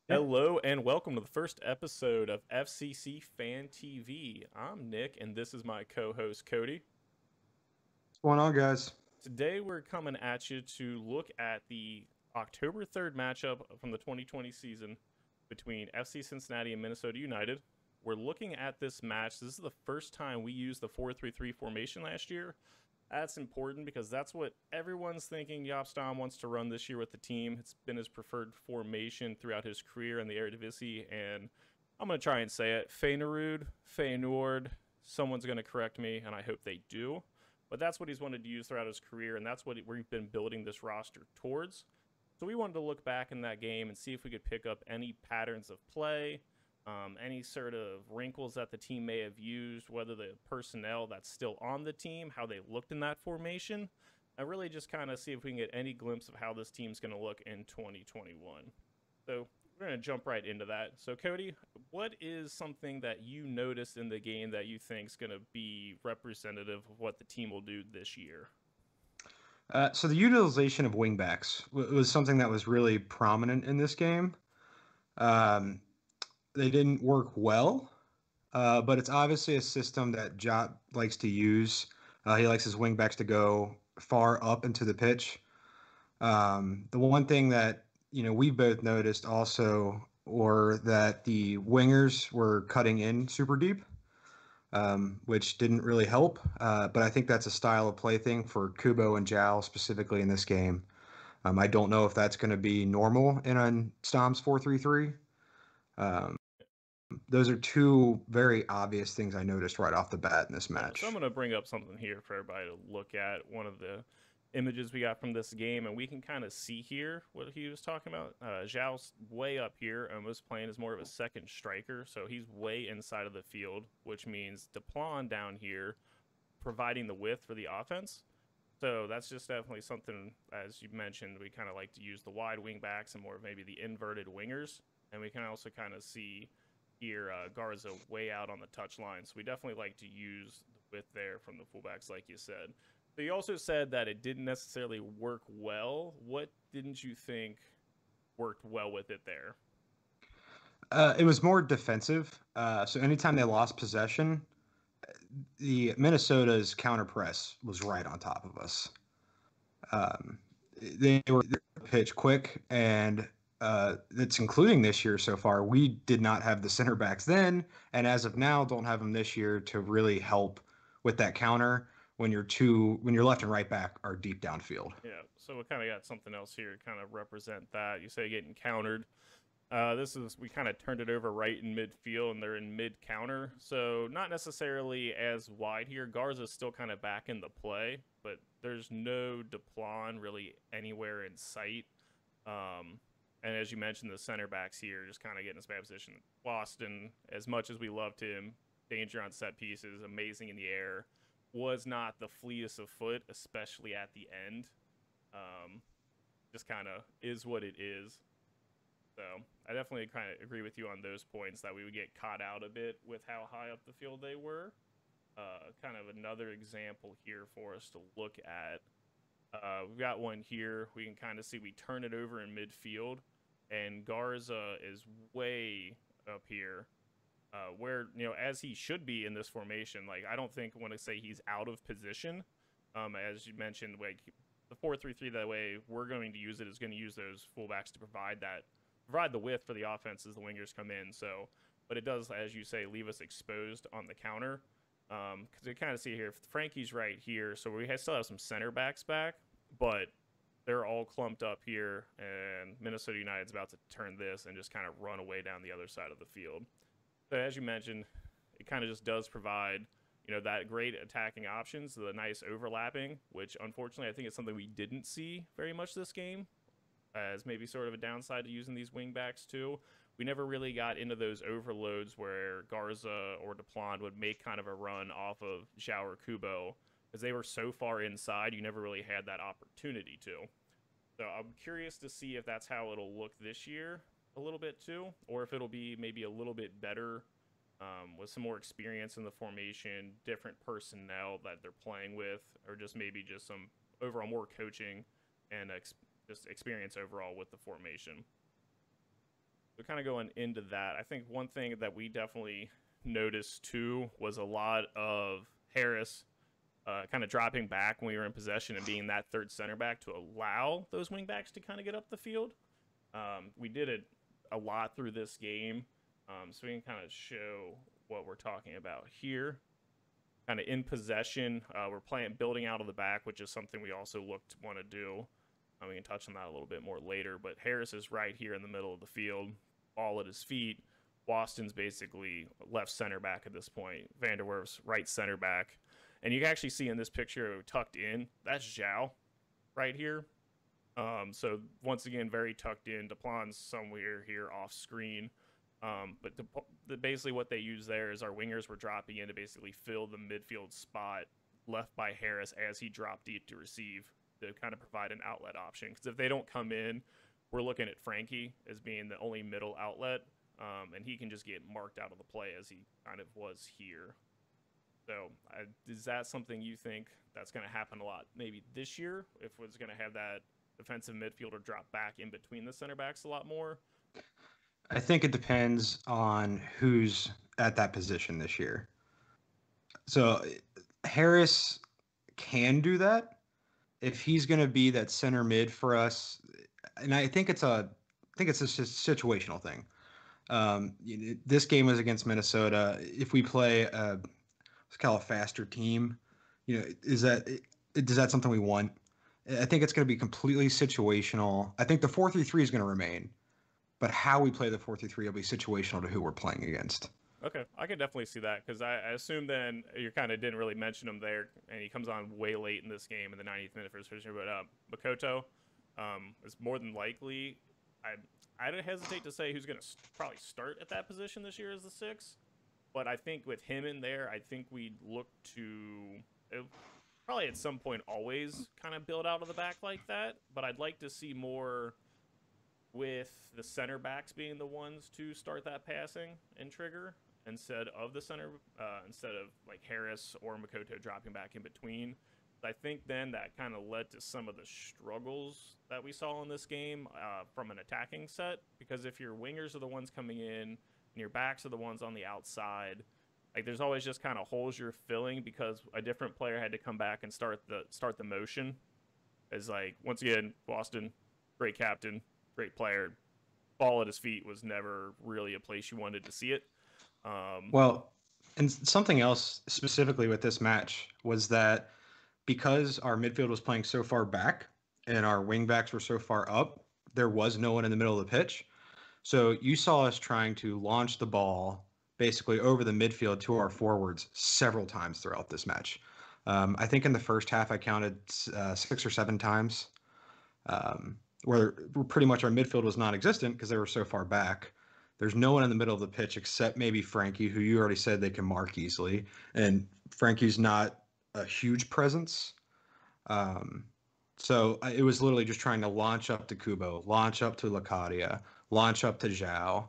Yeah. Hello and welcome to the first episode of FCC Fan TV. I'm Nick and this is my co-host Cody. What's going on, guys? Today we're coming at you to look at the October 3rd matchup from the 2020 season between FC Cincinnati and Minnesota United. We're looking at this match. This is the first time we used the 4-3-3 formation last year. That's important because that's what everyone's thinking Jaap Stam wants to run this year with the team. It's been his preferred formation throughout his career in the Eredivisie, and I'm going to try and say it. Feyenoord, someone's going to correct me, and I hope they do. But that's what he's wanted to use throughout his career, and that's what we've been building this roster towards. So we wanted to look back in that game and see if we could pick up any patterns of play, any sort of wrinkles that the team may have used, whether the personnel that's still on the team, how they looked in that formation, and really just kind of see if we can get any glimpse of how this team's going to look in 2021. So we're going to jump right into that. So Cody, what is something that you noticed in the game that you think is going to be representative of what the team will do this year? So the utilization of wingbacks was something that was really prominent in this game. Um, they didn't work well, but it's obviously a system that Jot likes to use. He likes his wingbacks to go far up into the pitch. The one thing that we both noticed also were that the wingers were cutting in super deep. Which didn't really help. But I think that's a style of play thing for Kubo and Jao specifically in this game. I don't know if that's going to be normal in a Stomps 4-3-3. Um, those are two very obvious things I noticed right off the bat in this So I'm match. going to bring up something here for everybody to look at. One of the images we got from this game, and we can kind of see here what he was talking about. Zhao's way up here and was playing as more of a second striker, so he's way inside of the field, which means Deplan down here providing the width for the offense. So that's just definitely something, as you mentioned, we kind of like to use the wide wing backs and more of maybe the inverted wingers. And we can also kind of see here Garza way out on the touch line. So we definitely like to use the width there from the fullbacks, like you said. So you also said that it didn't necessarily work well. What didn't you think worked well with it there? It was more defensive. So anytime they lost possession, the Minnesota's counter press was right on top of us. Um, they were pitch quick, and it's including this year so far. We did not have the center backs then, and as of now, don't have them this year to really help with that counter when your left and right back are deep downfield. Yeah, so we kind of got something else here to kind of represent that. You say getting countered. This is we kind of turned it over right in midfield, and they're in mid counter, so not necessarily as wide here. Garza's still kind of back in the play, but there's no Deplan really anywhere in sight. And as you mentioned, the center backs here just kind of getting in a bad position. Boston, as much as we loved him, danger on set pieces, amazing in the air, was not the fleetest of foot, especially at the end. Um, just kind of is what it is. So I definitely kind of agree with you on those points that we would get caught out a bit with how high up the field they were. Kind of another example here for us to look at. We've got one here. We can kind of see we turn it over in midfield, and Garza is way up here, where as he should be in this formation. Like I don't think I want to say he's out of position. As you mentioned, like the 4-3-3 that way we're going to use it is going to use those fullbacks to provide the width for the offense as the wingers come in. So, but it does, as you say, leave us exposed on the counter. Because we kind of see here, Frankie's right here, so we still have some center backs back, but they're all clumped up here, and Minnesota United's about to turn this and just kind of run away down the other side of the field. So as you mentioned, it kind of just does provide, that great attacking options, the nice overlapping, which unfortunately I think it's something we didn't see very much this game, as maybe sort of a downside to using these wing backs too. We never really got into those overloads where Garza or Deplan would make kind of a run off of Zhao or Kubo because they were so far inside, you never really had that opportunity to. So I'm curious to see if that's how it'll look this year a little bit too, or if it'll be maybe a little bit better with some more experience in the formation, different personnel that they're playing with, or just maybe just some overall more coaching and just experience overall with the formation. So kind of going into that, I think one thing that we definitely noticed too was a lot of Harris kind of dropping back when we were in possession and being that third center back to allow those wing backs to kind of get up the field. We did it a lot through this game, so we can kind of show what we're talking about here. Kind of in possession, we're building out of the back, which is something we also want to do. We can touch on that a little bit more later, but Harris is right here in the middle of the field, ball at his feet. Waston's basically left center back at this point. Vanderwerf's right center back. And you can actually see in this picture tucked in, that's Zhao right here. So once again, very tucked in. Deplan's somewhere here off screen. But basically what they use there is our wingers were dropping in to basically fill the midfield spot left by Harris as he dropped deep to receive, to kind of provide an outlet option. Because if they don't come in, we're looking at Frankie as being the only middle outlet, and he can just get marked out of the play as he kind of was here. So is that something you think that's going to happen a lot maybe this year, if it's going to have that defensive midfielder drop back in between the center backs a lot more? I think it depends on who's at that position this year. So Harris can do that if he's going to be that center mid for us, and I think it's a situational thing. This game was against Minnesota. If we play let's call a faster team, is that something we want? I think it's going to be completely situational. I think the 4-3-3 is going to remain, but how we play the 4-3-3 will be situational to who we're playing against. Okay, I can definitely see that, because I assume then you kind of didn't really mention him there, and he comes on way late in this game in the 90th minute for his position. But Makoto is more than likely. I don't hesitate to say who's going to probably start at that position this year as the 6. But I think with him in there, I think we'd look to probably at some point always kind of build out of the back like that. But I'd like to see more with the center backs being the ones to start that passing and trigger, instead of like Harris or Makoto dropping back in between. I think then that kind of led to some of the struggles that we saw in this game from an attacking set, because if your wingers are the ones coming in and your backs are the ones on the outside, like there's always just kind of holes you're filling because a different player had to come back and start the motion. As like, once again, Boston, great captain, great player, ball at his feet was never really a place you wanted to see it. Well, and something else specifically with this match was that because our midfield was playing so far back and our wingbacks were so far up, there was no one in the middle of the pitch. So you saw us trying to launch the ball basically over the midfield to our forwards several times throughout this match. I think in the first half I counted 6 or 7 times, where pretty much our midfield was non-existent because they were so far back. There's no one in the middle of the pitch except maybe Frankie, who you already said they can mark easily. And Frankie's not a huge presence. So it was literally just trying to launch up to Kubo, launch up to Lacadia, launch up to Zhao.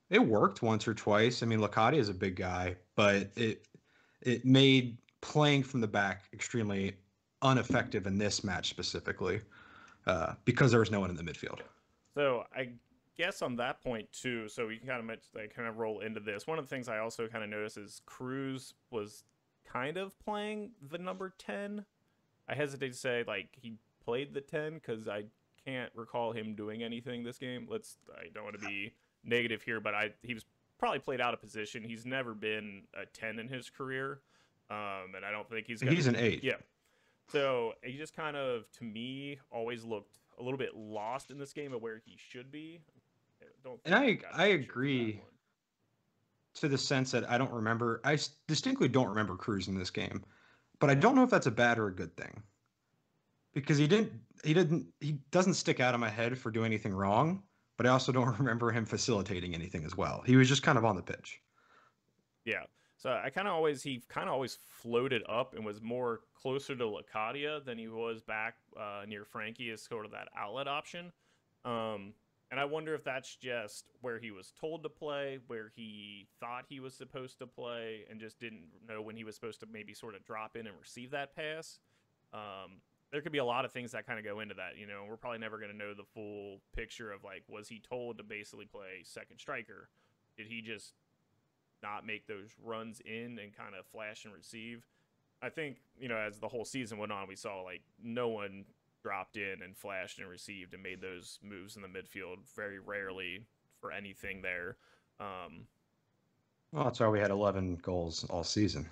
It worked once or twice. I mean, Lacadia is a big guy, but it made playing from the back extremely ineffective in this match specifically, because there was no one in the midfield. So I guess on that point too, so we can kind of roll into this. One of the things I also kind of noticed is Cruz was kind of playing the number 10. I hesitate to say like he played the 10 because I can't recall him doing anything this game. I don't want to be negative here, but he was probably played out of position. He's never been a 10 in his career, and I don't think he's an 8. Yeah, so he just kind of, to me, always looked a little bit lost in this game of where he should be. I agree to the sense that I don't remember. I distinctly don't remember Cruz in this game, but I don't know if that's a bad or a good thing, because he doesn't stick out of my head for doing anything wrong, but I also don't remember him facilitating anything as well. He was just kind of on the pitch. Yeah. So he kind of always floated up and was more closer to Lacadia than he was back near Frankie as sort of that outlet option. And I wonder if that's just where he was told to play, where he thought he was supposed to play, and just didn't know when he was supposed to maybe sort of drop in and receive that pass. there could be a lot of things that kind of go into that. We're probably never going to know the full picture of like, was he told to basically play second striker? Did he just not make those runs in and kind of flash and receive? I think, as the whole season went on, we saw like no one dropped in and flashed and received and made those moves in the midfield very rarely for anything there. Well, that's why we had 11 goals all season.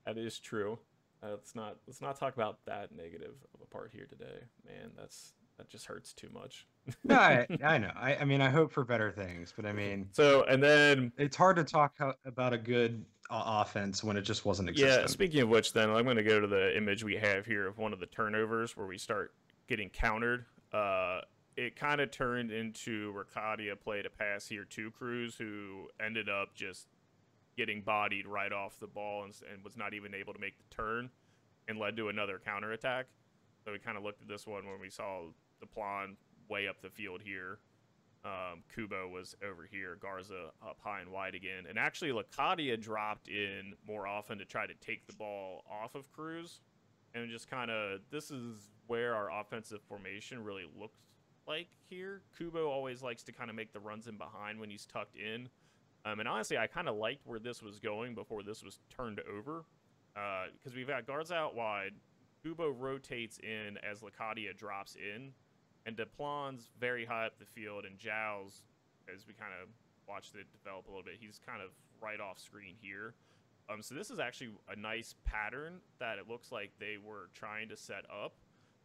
That is true. Let's not talk about that negative of a part here today, man. That just hurts too much. No, I know. I mean, I hope for better things, but I mean, So, and then it's hard to talk about a good offense when it just wasn't yeah, existent. speaking of which, then I'm going to go to the image we have here of one of the turnovers where we start getting countered. It kind of turned into Ricadia played a pass here to Cruz, who ended up just getting bodied right off the ball and was not even able to make the turn, and led to another counterattack. So we kind of looked at this one when we saw the Plan way up the field here. Kubo was over here, Garza up high and wide again, and actually Lacadia dropped in more often to try to take the ball off of Cruz, and just kind of, this is where our offensive formation really looks like here. Kubo always likes to kind of make the runs in behind when he's tucked in, and honestly, I kind of liked where this was going before this was turned over, because we've got Garza out wide, Kubo rotates in as Lacadia drops in, and Deplan's very high up the field, and Giles, as we kind of watched it develop a little bit, he's kind of right off screen here. So this is actually a nice pattern that it looks like they were trying to set up,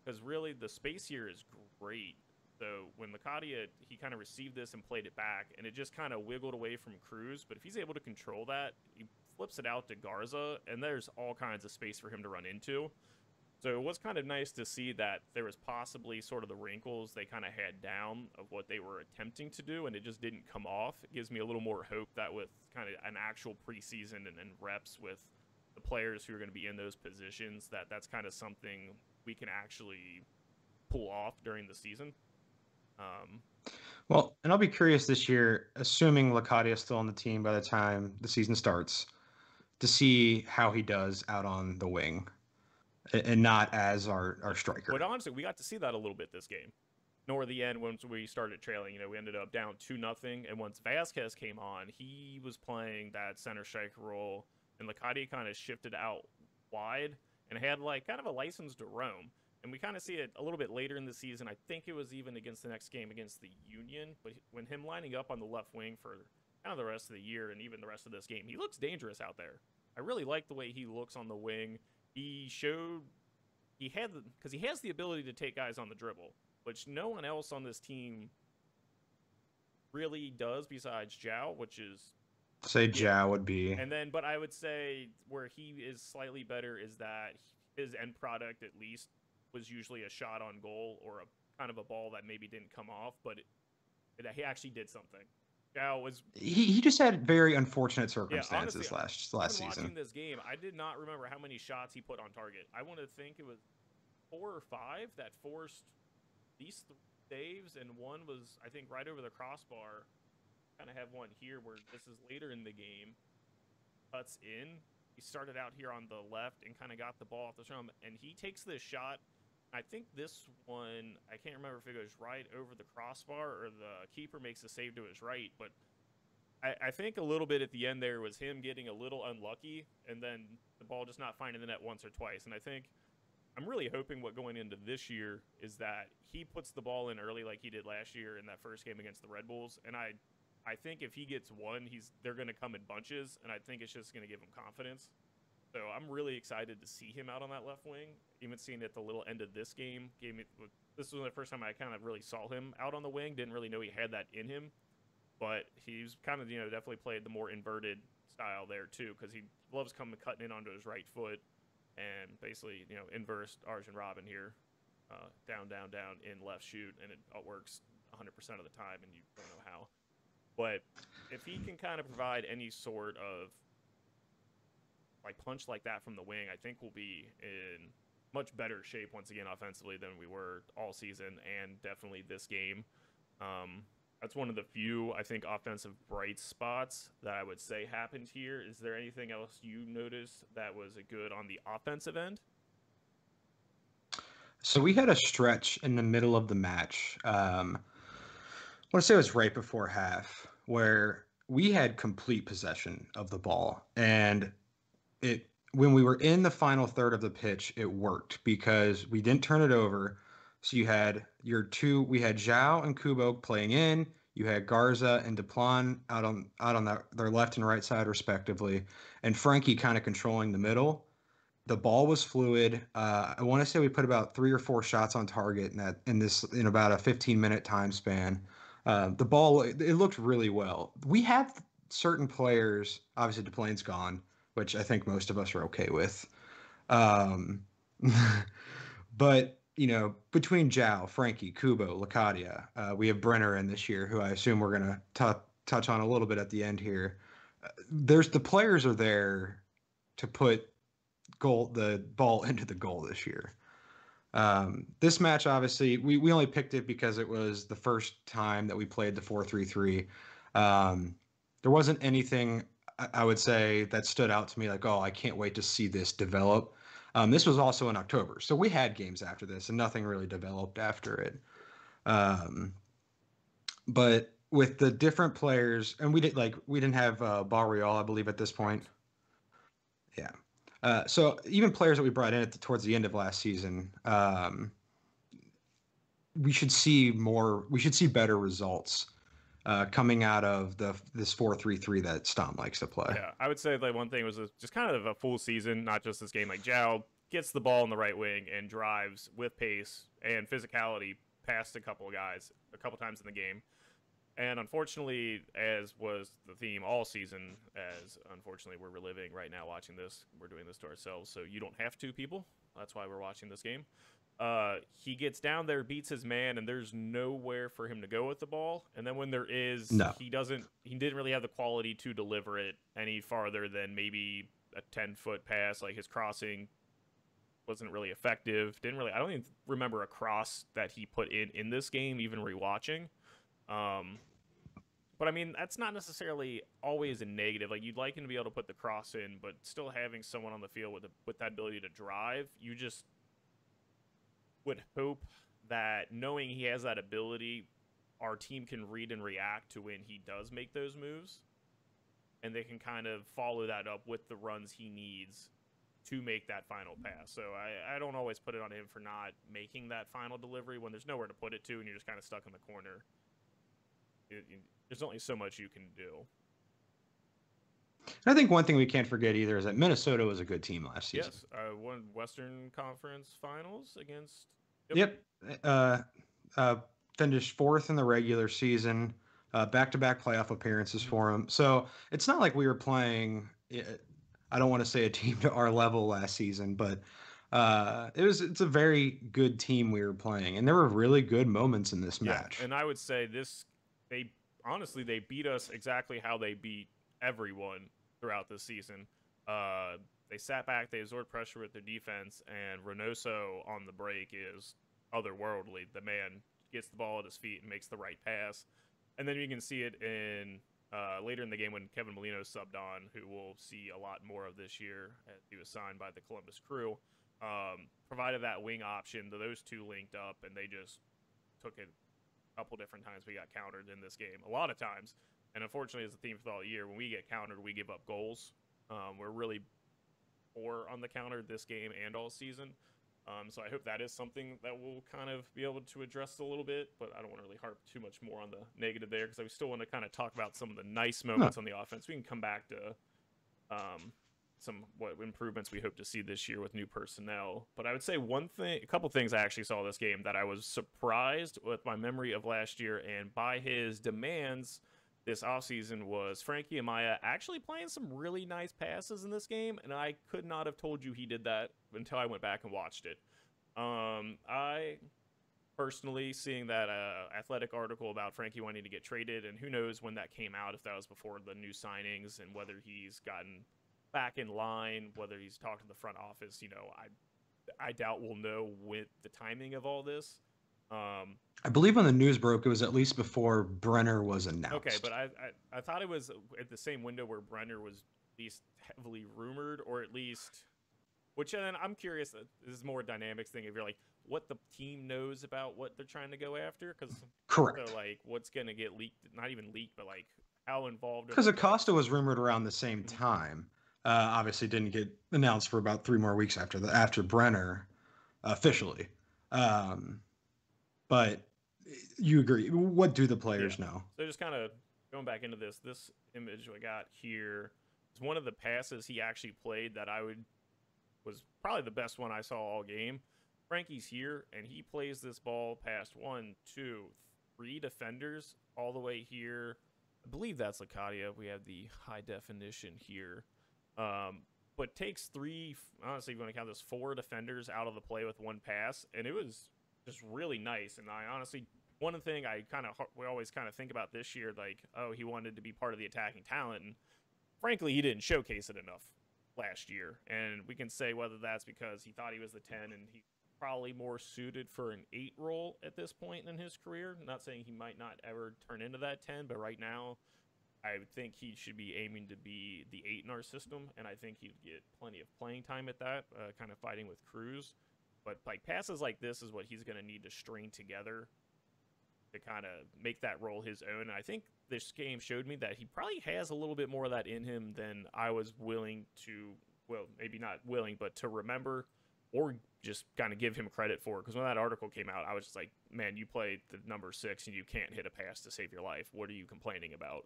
because really the space here is great. So when Lacadia, he kind of received this and played it back, and it just kind of wiggled away from Cruz, but if he's able to control that, he flips it out to Garza, and there's all kinds of space for him to run into. So it was kind of nice to see that there was possibly sort of the wrinkles they kind of had down of what they were attempting to do, and it just didn't come off. It gives me a little more hope that with kind of an actual preseason and reps with the players who are going to be in those positions, that's kind of something we can actually pull off during the season. Well, and I'll be curious this year, assuming Lacadia is still on the team by the time the season starts, to see how he does out on the wing and not as our But striker. honestly, we got to see that a little bit this game. Nor the end once we started trailing. We ended up down 2-0, and once Vasquez came on, he was playing that center striker role, and Lacadia kind of shifted out wide and had like kind of a license to roam. And we kind of see it a little bit later in the season. I think it was even against the next game against the Union, but when him lining up on the left wing for kind of the rest of the year and even the rest of this game, he looks dangerous out there. I really like the way he looks on the wing. He showed because he has the ability to take guys on the dribble, which no one else on this team really does besides Zhao, which is Say Jao would be. And then, but I would say where he is slightly better is that his end product at least was usually a shot on goal or a kind of a ball that maybe didn't come off, but he actually did something. Zhao was He just had very unfortunate yeah. circumstances Honestly, last even season. watching this game, I did not remember how many shots he put on target. I want to think it was 4 or 5 that forced these 3 saves, and one was, I think, right over the crossbar. Kind of have one here where this is later in the game. Cuts in. He started out here on the left and kind of got the ball off the strum, and he takes this shot. I think this one, I can't remember if it goes right over the crossbar or the keeper makes a save to his right, but I think a little bit at the end there was him getting a little unlucky, and then the ball just not finding the net once or twice. And I think I'm really hoping what going into this year is that he puts the ball in early like he did last year in that first game against the Red Bulls. And I think if he gets one, they're going to come in bunches, and I think it's just going to give him confidence. So I'm really excited to see him out on that left wing. Even seeing at the little end of this game, this was the first time I kind of really saw him out on the wing. Didn't really know he had that in him, but he's kind of definitely played the more inverted style there too, because he loves cutting in onto his right foot and basically inverse Arjen Robben here, down in left shoot, and it works 100% of the time, and you don't know how. But if he can kind of provide any sort of like punch like that from the wing, I think we'll be in much better shape once again offensively than we were all season, and definitely this game. That's one of the few, I think, offensive bright spots that I would say happened here. Is there anything else you noticed that was good on the offensive end? So we had a stretch in the middle of the match. I want to say it was right before half, where we had complete possession of the ball, and it when we were in the final third of the pitch, it worked because we didn't turn it over. So you had we had Zhao and Kubo playing in. You had Garza and Deplan out on their left and right side respectively, and Frankie kind of controlling the middle. The ball was fluid. I want to say we put about 3 or 4 shots on target in about a 15-minute time span. The ball it looked really well. We have certain players. Obviously, DePlane's gone, which I think most of us are okay with. Um, but between Zhao, Frankie, Kubo, Lacadia, we have Brenner in this year, who I assume we're gonna touch on a little bit at the end here. There's the players are there to put the ball into the goal this year. This match, obviously, we only picked it because it was the first time that we played the 4-3-3. There wasn't anything I would say that stood out to me like, oh, I can't wait to see this develop. This was also in October, so we had games after this, and nothing really developed after it. Um, but with the different players, and we didn't have Barreal, I believe, at this point. Correct. Yeah. So even players that we brought in towards the end of last season, we should see more. We should see better results coming out of this 4-3-3 that Stom likes to play. Yeah, I would say like one thing was just kind of a full season, not just this game. Like Zhao gets the ball in the right wing and drives with pace and physicality past a couple of guys a couple times in the game. And unfortunately, as was the theme all season, as unfortunately we're reliving right now watching this, we're doing this to ourselves, so you don't have to, people. That's why we're watching this game. He gets down there, beats his man, and there's nowhere for him to go with the ball. And then when there is, No. he didn't really have the quality to deliver it any farther than maybe a 10-foot pass. Like his crossing wasn't really effective. I don't even remember a cross that he put in this game, even rewatching. But I mean, that's not necessarily always a negative. Like you'd like him to be able to put the cross in, but still having someone on the field with that ability to drive, you just would hope that knowing he has that ability, our team can read and react to when he does make those moves, and they can kind of follow that up with the runs he needs to make that final pass. So I don't always put it on him for not making that final delivery when there's nowhere to put it to, and you're just kind of stuck in the corner. There's only so much you can do. I think one thing we can't forget either is that Minnesota was a good team last season. Yes, won Western Conference Finals against. Yep. Uh, finished fourth in the regular season, back-to-back playoff appearances for them. So it's not like we were playing. I don't want to say a team to our level last season, but it's a very good team we were playing, and there were really good moments in this match. And I would say they beat us exactly how they beat everyone throughout this season. They sat back, they absorbed pressure with their defense, and Reynoso on the break is otherworldly. The man gets the ball at his feet and makes the right pass. And then you can see it in later in the game when Kevin Molino subbed on, who we'll see a lot more of this year as he was signed by the Columbus Crew. Provided that wing option, those two linked up, and they just took it a couple different times. We got countered in this game a lot of times. And unfortunately, as a theme for all year, when we get countered, we give up goals. We're really poor on the counter this game and all season. So I hope that is something that we'll kind of be able to address a little bit, but I don't want to really harp too much more on the negative there because I still want to kind of talk about some of the nice moments on the offense. We can come back to some improvements we hope to see this year with new personnel. But I would say a couple things I actually saw this game that I was surprised with my memory of last year and by his demands this offseason was Frankie Amaya actually playing some really nice passes in this game, and I could not have told you he did that until I went back and watched it. I personally, seeing that athletic article about Frankie wanting to get traded, and who knows when that came out, if that was before the new signings, and whether he's gotten back in line, whether he's talked to the front office, I doubt we'll know with the timing of all this. I believe when the news broke, it was at least before Brenner was announced. Okay, but I thought it was at the same window where Brenner was at least heavily rumored, or at least, which then I'm curious. This is more a dynamics thing. If you're like, what the team knows about what they're trying to go after, because so Correct. like what's gonna get leaked, not even leaked, but like how involved are Because they gonna Acosta was rumored around the same Mhm. time. Obviously, didn't get announced for about 3 more weeks after Brenner officially. Um, but you agree. What do the Yeah. players know? So just kind of going back into this image I got here is one of the passes he actually played that I would was probably the best one I saw all game. Frankie's here and he plays this ball past 1, 2, 3 defenders all the way here. I believe that's Lacadia. We have the high definition here. But takes three, honestly, if you want to count this, 4 defenders out of the play with one pass, and it was just really nice. And I honestly, one thing we always kind of think about this year, like, oh, he wanted to be part of the attacking talent, and frankly, he didn't showcase it enough last year. And we can say whether that's because he thought he was the 10 and he probably more suited for an 8 role at this point in his career. Not saying he might not ever turn into that 10, but right now I would think he should be aiming to be the 8 in our system, and I think he'd get plenty of playing time at that, kind of fighting with Cruz. But like passes like this is what he's going to need to string together to kind of make that role his own. And I think this game showed me that he probably has a little bit more of that in him than I was willing to, well, maybe not willing, but to remember or just kind of give him credit for. Because when that article came out, I was just like, man, you played the number 6 and you can't hit a pass to save your life. What are you complaining about?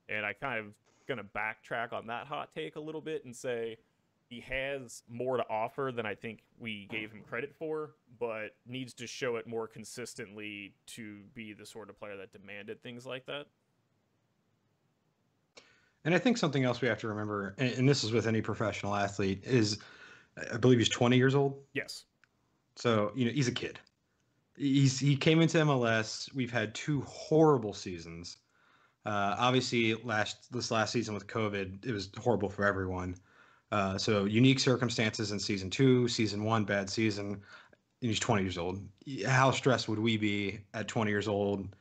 And I kind of going to backtrack on that hot take a little bit and say he has more to offer than I think we gave him credit for, but needs to show it more consistently to be the sort of player that demanded things like that. And I think something else we have to remember, and this is with any professional athlete, is I believe he's 20 years old. Yes. So, he's a kid. He came into MLS. We've had 2 horrible seasons. Obviously, this last season with COVID, it was horrible for everyone. So unique circumstances in season 2, season 1, bad season. And he's 20 years old. How stressed would we be at 20 years old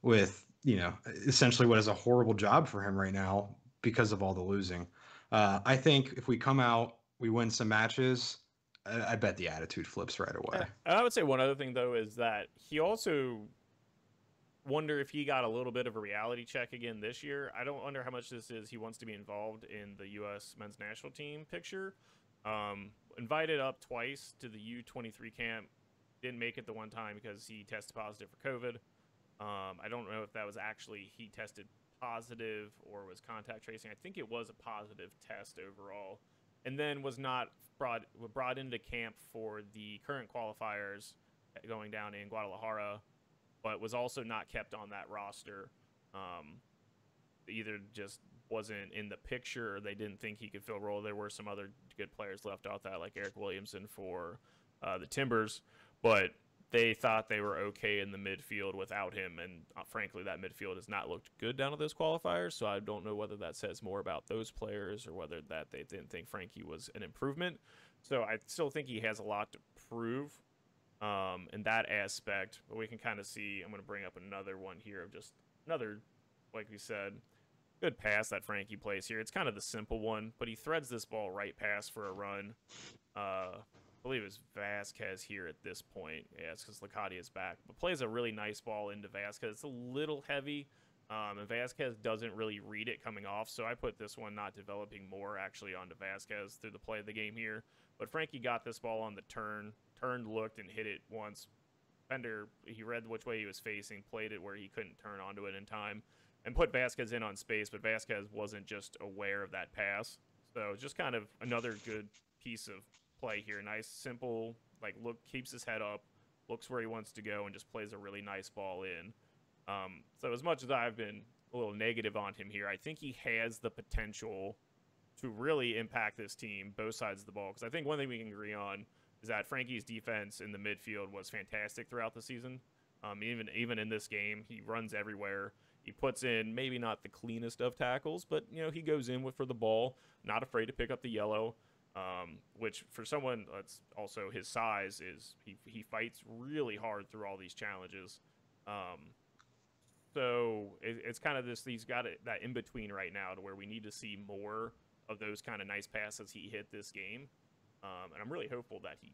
with essentially what is a horrible job for him right now because of all the losing? I think if we come out, we win some matches. I bet the attitude flips right away. And I would say one other thing though is that he also wonder if he got a little bit of a reality check again this year. I don't wonder how much this is he wants to be involved in the U.S. men's national team picture. Invited up twice to the U23 camp. Didn't make it the one time because he tested positive for COVID. I don't know if that was actually he tested positive or was contact tracing. I think it was a positive test overall. And then was not brought into camp for the current qualifiers going down in Guadalajara, but was also not kept on that roster. Either just wasn't in the picture or they didn't think he could fill a role. There were some other good players left out that, like Eric Williamson for the Timbers, but they thought they were okay in the midfield without him. And frankly, that midfield has not looked good down to those qualifiers. So I don't know whether that says more about those players or whether that they didn't think Frankie was an improvement. So I still think he has a lot to prove in that aspect. But we can kind of see, I'm going to bring up another one here of just another, like we said, good pass that Frankie plays here. It's kind of the simple one, but he threads this ball right past for a run. I believe it's Vasquez here at this point. Yeah, it's because Lacadia is back. But plays a really nice ball into Vasquez. It's a little heavy, and Vasquez doesn't really read it coming off. So I put this one not developing more actually onto Vasquez through the play of the game here. But Frankie got this ball on the turn, turned, looked, and hit it once. Fender, he read which way he was facing, played it where he couldn't turn onto it in time, and put Vasquez in on space. But Vasquez wasn't just aware of that pass. So just kind of another good piece of play here. Nice, simple, like keeps his head up, looks where he wants to go, and just plays a really nice ball in. So as much as I've been a little negative on him here, I think he has the potential to really impact this team, both sides of the ball. Because I think one thing we can agree on is that Frankie's defense in the midfield was fantastic throughout the season. Even in this game, he runs everywhere. He puts in maybe not the cleanest of tackles, but he goes in for the ball, not afraid to pick up the yellow. Which for someone that's also his size is he fights really hard through all these challenges. So it's kind of he's got that in between right now to where we need to see more of those kind of nice passes he hit this game. And I'm really hopeful that he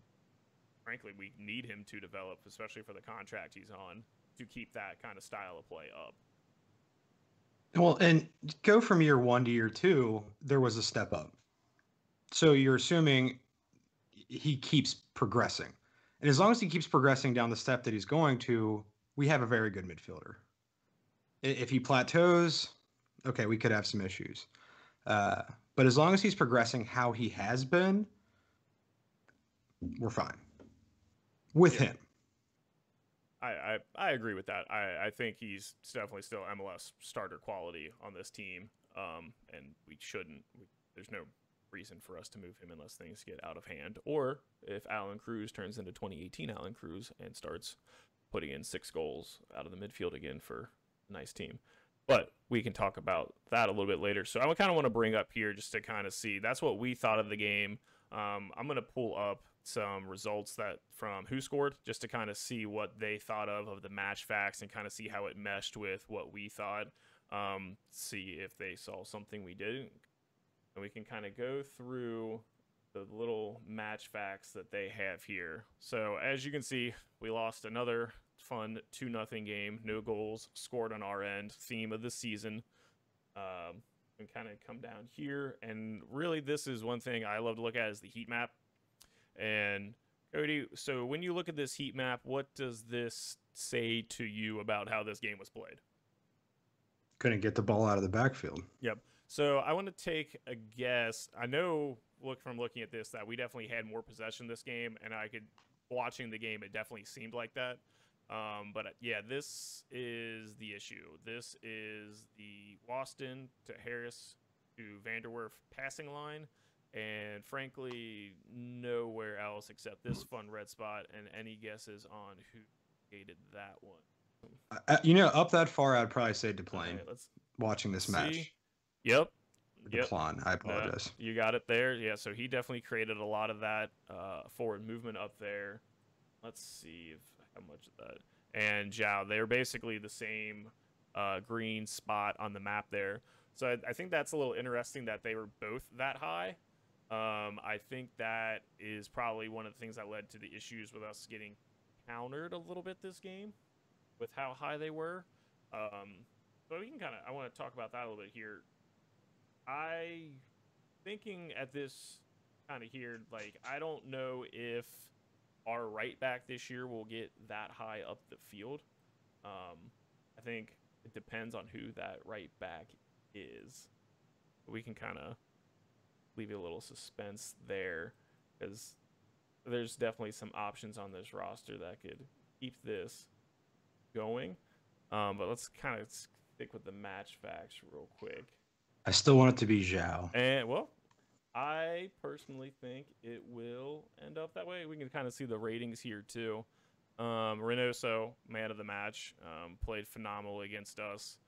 frankly, we need him to develop, especially for the contract he's on, to keep that kind of style of play up. Well, and go from year 1 to year 2, there was a step up. So you're assuming he keeps progressing. And as long as he keeps progressing down the step that he's going to, we have a very good midfielder. If he plateaus, okay, we could have some issues. But as long as he's progressing how he has been, we're fine with him. I agree with that. I think he's definitely still MLS starter quality on this team, and we shouldn't. There's no reason for us to move him unless things get out of hand, or if Alan Cruz turns into 2018 Alan Cruz and starts putting in 6 goals out of the midfield again for a nice team. But we can talk about that a little bit later. So I kind of want to bring up here just to kind of see that's what we thought of the game. I'm going to pull up some results that from Who Scored just to kind of see what they thought of the match facts and kind of see how it meshed with what we thought. See if they saw something we didn't. And we can kind of go through the little match facts that they have here. So as you can see, we lost another fun 2-0 game. No goals scored on our end. Theme of the season. And kind of come down here. And really this is one thing I love to look at is the heat map. And Cody, so when you look at this heat map, what does this say to you about how this game was played? Couldn't get the ball out of the backfield. Yep. So I want to take a guess. I know, from looking at this, that we definitely had more possession this game, and watching the game, it definitely seemed like that. But yeah, this is the issue. This is the Waston to Harris to Vanderwerf passing line, and frankly, nowhere else except this fun red spot. And any guesses on who created that one? Up that far, I'd probably say DePlane. Right, watching this match. Yep. DePlane, I apologize. You got it there. Yeah, so he definitely created a lot of that forward movement up there. Let's see how much of that. And Jaap, they're basically the same green spot on the map there. So I think that's a little interesting that they were both that high. I think that is probably one of the things that led to the issues with us getting countered a little bit this game with how high they were. So we can I want to talk about that a little bit here. Thinking at this kind of here, like, I don't know if our right back this year will get that high up the field. I think it depends on who that right back is. We can kind of leave you a little suspense there because there's definitely some options on this roster that could keep this going. But let's kind of stick with the match facts real quick. I still want it to be Zhao. And, well, I personally think it will end up that way. We can kind of see the ratings here, too. Reynoso, man of the match, played phenomenally against us.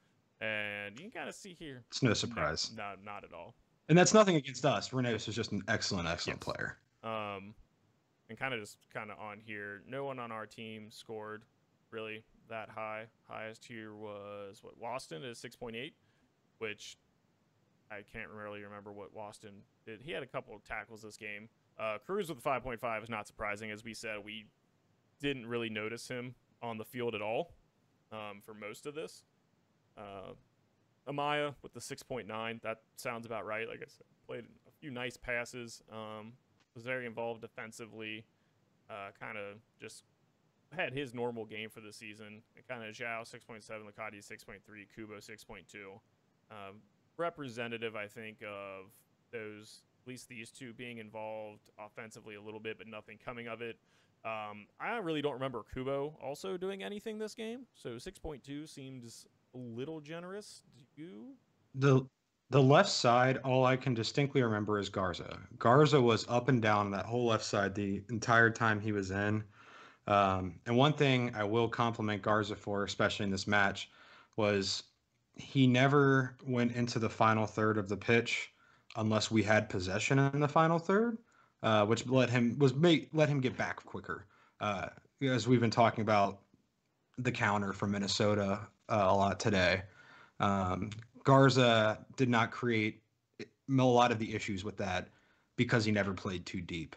And you can kind of see here. It's no surprise. No, not at all. And that's nothing against us. Reynoso is just an excellent player. And kind of on here, no one on our team scored really that high. Highest here was, Waston is 6.8, which I can't really remember what Waston did. He had a couple of tackles this game. Cruz with 5.5 is not surprising. As we said, we didn't really notice him on the field at all for most of this. Amaya with the 6.9, that sounds about right. Like I said, played a few nice passes. Was very involved defensively. Kind of just had his normal game for the season. Kind of Zhao 6.7, Licati 6.3, Kubo 6.2. Representative, I think, of those, at least these two being involved offensively a little bit, but nothing coming of it. I really don't remember Kubo also doing anything this game, so 6.2 seems a little generous. Do you? The left side, all I can distinctly remember is Garza. Garza was up and down that whole left side the entire time he was in. And one thing I will compliment Garza for, especially in this match, was he never went into the final third of the pitch unless we had possession in the final third, which let him get back quicker. As we've been talking about the counter from Minnesota a lot today, Garza did not create a lot of the issues with that because he never played too deep.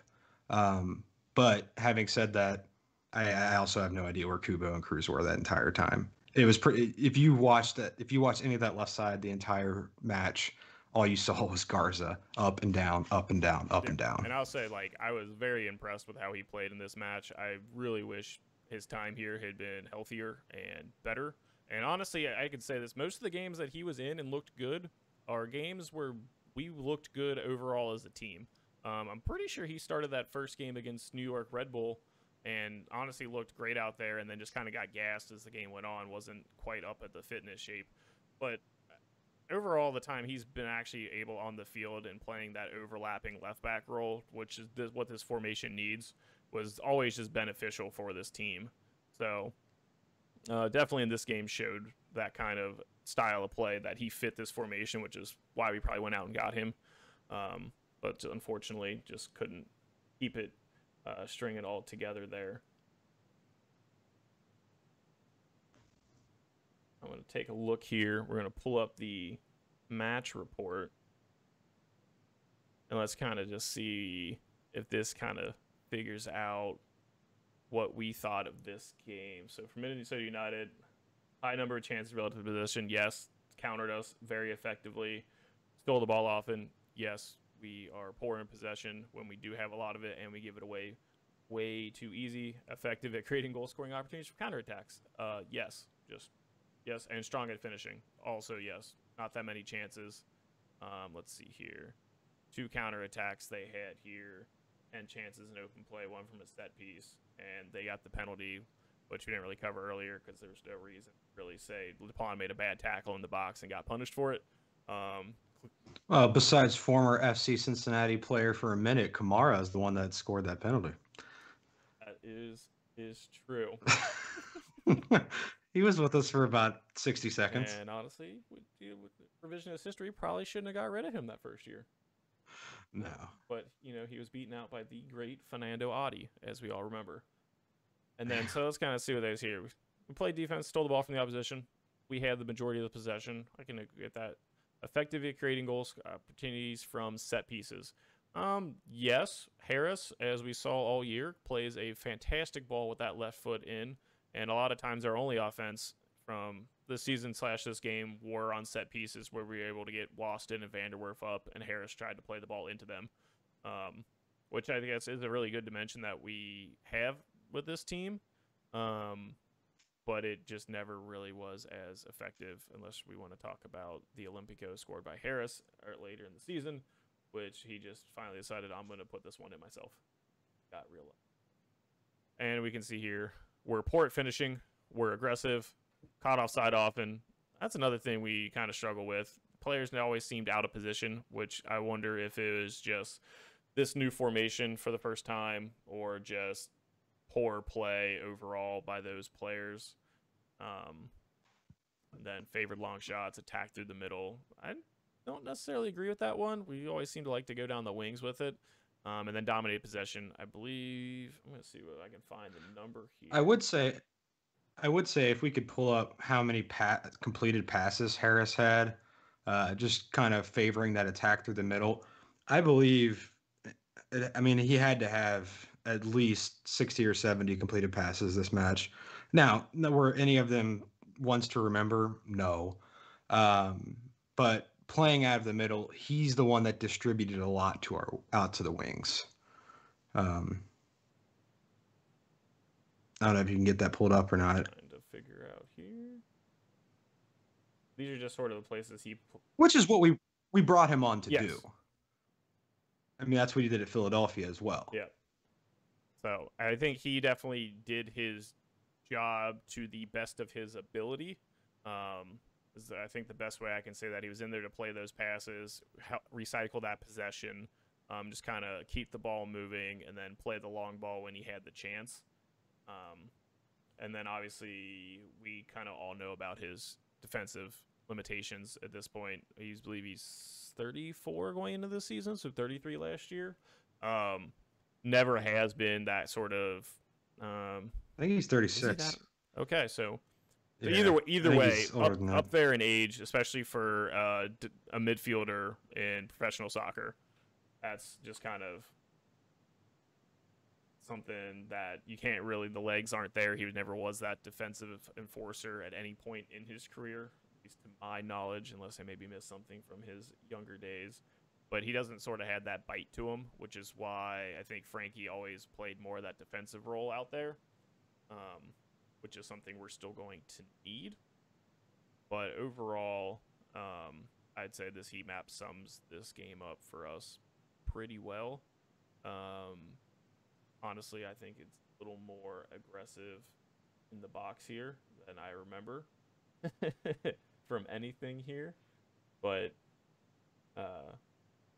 But having said that, I also have no idea where Kubo and Cruz were that entire time. It was pretty. If you watched any of that left side the entire match, all you saw was Garza up and down, up and down, up Yeah, and down. and I'll say like I was very impressed with how he played in this match. I really wish his time here had been healthier and better. And honestly, I could say this: most of the games that he was in and looked good are games where we looked good overall as a team. I'm pretty sure he started that first game against New York Red Bull and honestly looked great out there, and then just kind of got gassed as the game went on. Wasn't quite up at the fitness shape, but overall the time he's been actually able on the field and playing that overlapping left back role, which is what this formation needs, was always just beneficial for this team. So definitely in this game showed that kind of style of play that he fit this formation, which is why we probably went out and got him. But unfortunately just couldn't keep it string it all together there. I'm going to take a look here. We're going to pull up the match report. And let's kind of just see if this kind of figures out what we thought of this game. So for Minnesota United, high number of chances relative to possession. Yes, countered us very effectively. Stole the ball often. Yes, we are poor in possession when we do have a lot of it, and we give it away way too easy. Effective at creating goal-scoring opportunities for counterattacks. Yes, yes, and strong at finishing. Also, yes, not that many chances. Let's see here. 2 counterattacks they had here, and chances in open play, one from a set piece, and they got the penalty, which we didn't really cover earlier because there was no reason to really say LePon made a bad tackle in the box and got punished for it. Besides former FC Cincinnati player for a minute, Kamara is the one that scored that penalty. That is true. He was with us for about 60 seconds. And honestly, with revisionist history, probably shouldn't have got rid of him that first year. No. But, he was beaten out by the great Fernando Adi, as we all remember. And then, so let's kind of see what there's here. We played defense, stole the ball from the opposition. We had the majority of the possession. I can get that. Effective at creating goals opportunities from set pieces. Yes, Harris, as we saw all year, plays a fantastic ball with that left foot in. And a lot of times our only offense from this season / this game were on set pieces where we were able to get Waston and Vanderwerf up, and Harris tried to play the ball into them, which I guess is a really good dimension that we have with this team. But it just never really was as effective unless we want to talk about the Olympico scored by Harris later in the season, which he just finally decided, I'm going to put this one in myself. Got real luck. And we can see here, we're poor at finishing, we're aggressive, caught offside often. That's another thing we kind of struggle with. Players always seemed out of position, which I wonder if it was just this new formation for the first time or just poor play overall by those players. Then favored long shots, attack through the middle. I don't necessarily agree with that one. We always seem to like to go down the wings with it. And then dominate possession. I believe, I'm going to see what I can find the number here. I would say if we could pull up how many completed passes Harris had, just kind of favoring that attack through the middle. I believe, he had to have at least 60 or 70 completed passes this match. Now, were any of them ones to remember? No. But playing out of the middle, he's the one that distributed a lot out to the wings. I don't know if you can get that pulled up or not. Trying to figure out here. These are just sort of the places which is what we brought him on to do. That's what he did at Philadelphia as well. Yeah. So I think he definitely did his job to the best of his ability. Is I think the best way I can say that he was in there to play those passes, recycle that possession, just kind of keep the ball moving, and then play the long ball when he had the chance. And then obviously we kind of all know about his defensive limitations at this point. I believe he's 34 going into this season, so 33 last year. Never has been that sort of. I think he's 36. Okay, so yeah, either way, up there in age, especially for a midfielder in professional soccer, that's just kind of something that you can't really, the legs aren't there. He never was that defensive enforcer at any point in his career, at least to my knowledge, unless I maybe missed something from his younger days. But he doesn't sort of have that bite to him, which is why I think Frankie always played more of that defensive role out there, which is something we're still going to need. But overall, I'd say this heat map sums this game up for us pretty well. Um, Honestly, I think it's a little more aggressive in the box here than I remember from anything here. But uh,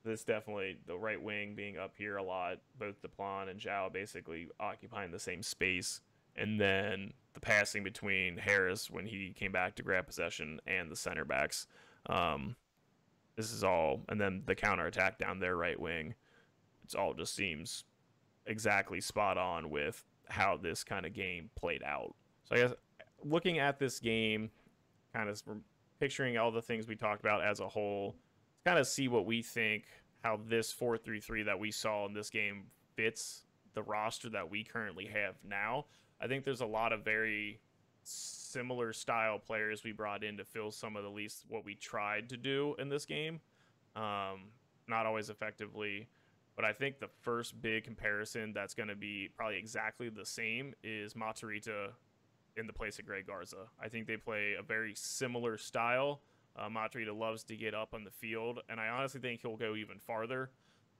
this definitely, the right wing being up here a lot, both DePlon and Zhao basically occupying the same space. And then the passing between Harris when he came back to grab possession and the center backs. Um, this is all, and then the counterattack down their right wing. It's all just seems exactly spot on with how this kind of game played out. So I guess looking at this game, kind of picturing all the things we talked about as a whole, kind of see what we think how this 4-3-3 that we saw in this game fits the roster that we currently have now. I think there's a lot of very similar style players we brought in to fill some of the least what we tried to do in this game. Not always effectively, but I think the first big comparison that's going to be probably exactly the same is Matarrita in the place of Greg Garza. I think they play a very similar style. Matarrita loves to get up on the field, and I honestly think he'll go even farther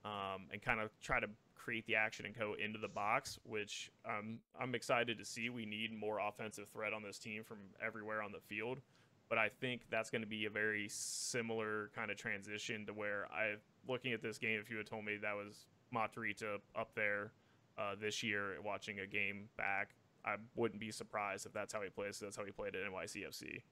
and kind of try to create the action and go into the box, which I'm excited to see. We need more offensive threat on this team from everywhere on the field. But I think that's going to be a very similar kind of transition to where looking at this game, if you had told me that was Matarrita up there this year watching a game back, I wouldn't be surprised if that's how he plays. That's how he played at NYCFC.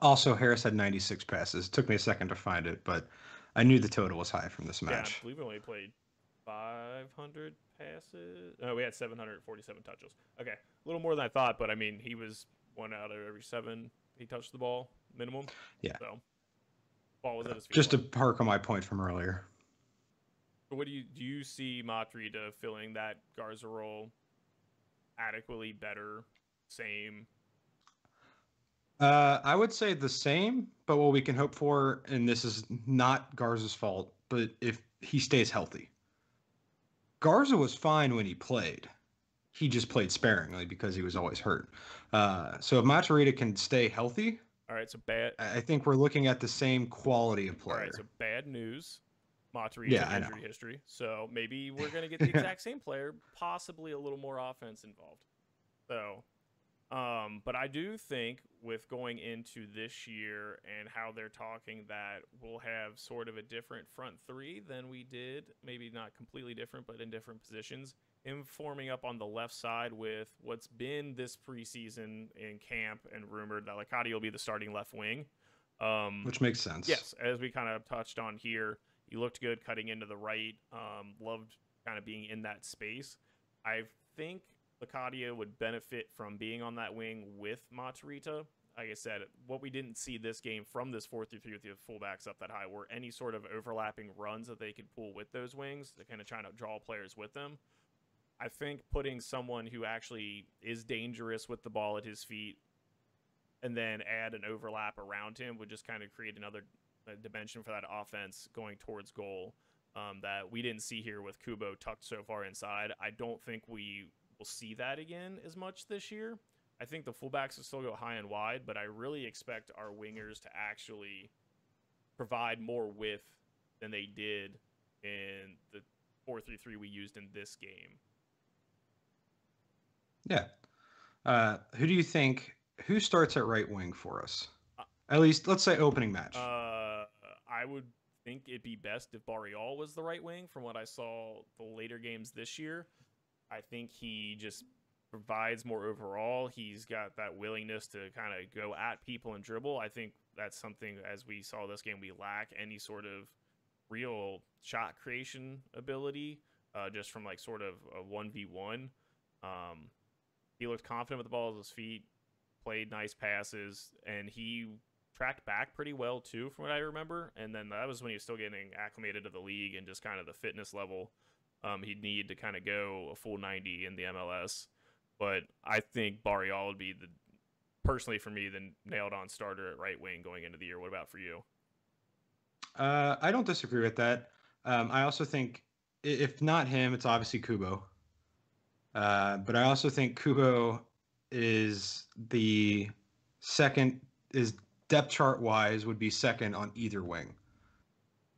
Also, Harris had 96 passes. It took me a second to find it, but I knew the total was high from this Yeah, I match. believe we only played 500 passes. No, we had 747 touches. Okay, a little more than I thought, but I mean, he was 1 out of every 7 he touched the ball minimum. Yeah. So ball was at his feet. Just to park on my point from earlier. What do you see Matarrita filling that Garza role adequately better, same? I would say the same, but what we can hope for, and this is not Garza's fault, but if he stays healthy. Garza was fine when he played. He just played sparingly because he was always hurt. So if Matarrita can stay healthy, All right, so bad. I think we're looking at the same quality of player. All right, so bad news. Matarrita Yeah, injury history. So maybe we're going to get the exact same player, possibly a little more offense involved. So, but I do think with going into this year and how they're talking that we'll have sort of a different front three than we did, maybe not completely different, but in different positions. Him forming up on the left side with what's been this preseason in camp and rumored that Licati will be the starting left wing. Which makes sense. Yes, as we kind of touched on here, he looked good cutting into the right. Loved kind of being in that space. I think Lacadia would benefit from being on that wing with Matarrita. Like I said, what we didn't see this game from this 4-3-3 with the fullbacks up that high were any sort of overlapping runs that they could pull with those wings to kind of trying to draw players with them. I think putting someone who actually is dangerous with the ball at his feet and then add an overlap around him would just kind of create another dimension for that offense going towards goal that we didn't see here with Kubo tucked so far inside. I don't think we will see that again as much this year. I think the fullbacks will still go high and wide, but I really expect our wingers to actually provide more width than they did in the 4-3-3 we used in this game. Yeah. Who do you think, who starts at right wing for us? At least, let's say opening match. I would think it'd be best if Barrial was the right wing from what I saw the later games this year. I think he just provides more overall. He's got that willingness to kind of go at people and dribble. I think that's something, as we saw this game, we lack any sort of real shot creation ability just from like sort of a 1v1. He looked confident with the ball at his feet, played nice passes, and he tracked back pretty well too from what I remember. And then that was when he was still getting acclimated to the league and just kind of the fitness level. He'd need to kind of go a full 90 in the MLS. But I think Barrial would be personally for me, the nailed on starter at right wing going into the year. What about for you? I don't disagree with that. I also think if not him, it's obviously Kubo. But I also think Kubo is the second, is depth chart wise, would be second on either wing.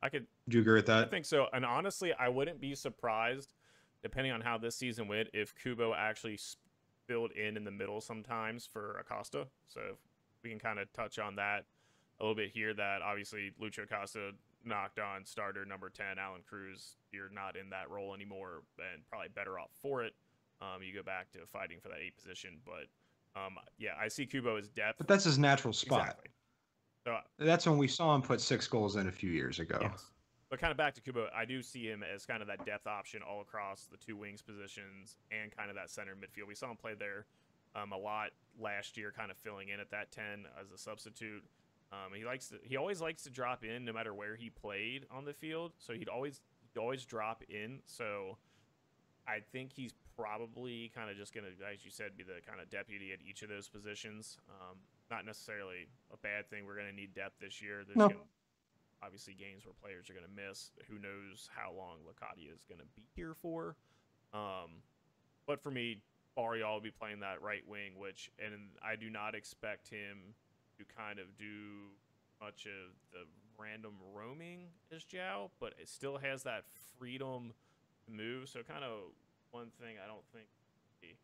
I could, Do you agree with I that? think so. And honestly, I wouldn't be surprised, depending on how this season went, if Kubo actually filled in the middle sometimes for Acosta. So if we can kind of touch on that a little bit here. That obviously Lucho Acosta knocked on starter number 10, Alan Cruz. You're not in that role anymore, and probably better off for it. You go back to fighting for that 8 position, but yeah, I see Kubo as depth. But that's his natural spot. Exactly. So That's when we saw him put 6 goals in a few years ago. yes. But kind of back to Kubo, I do see him as kind of that depth option all across the 2 wings positions and kind of that center midfield. We saw him play there a lot last year, kind of filling in at that 10 as a substitute. He always likes to drop in no matter where he played on the field. So he'd always drop in. So I think he's probably kind of just going to, as you said, be the kind of deputy at each of those positions. Not necessarily a bad thing. We're going to need depth this year. There's No, obviously games where players are going to miss. Who knows how long Locadia is going to be here for? But for me, Barrial will be playing that right wing, and I do not expect him to kind of do much of the random roaming as Joao, but it still has that freedom to move. So kind of one thing I don't think we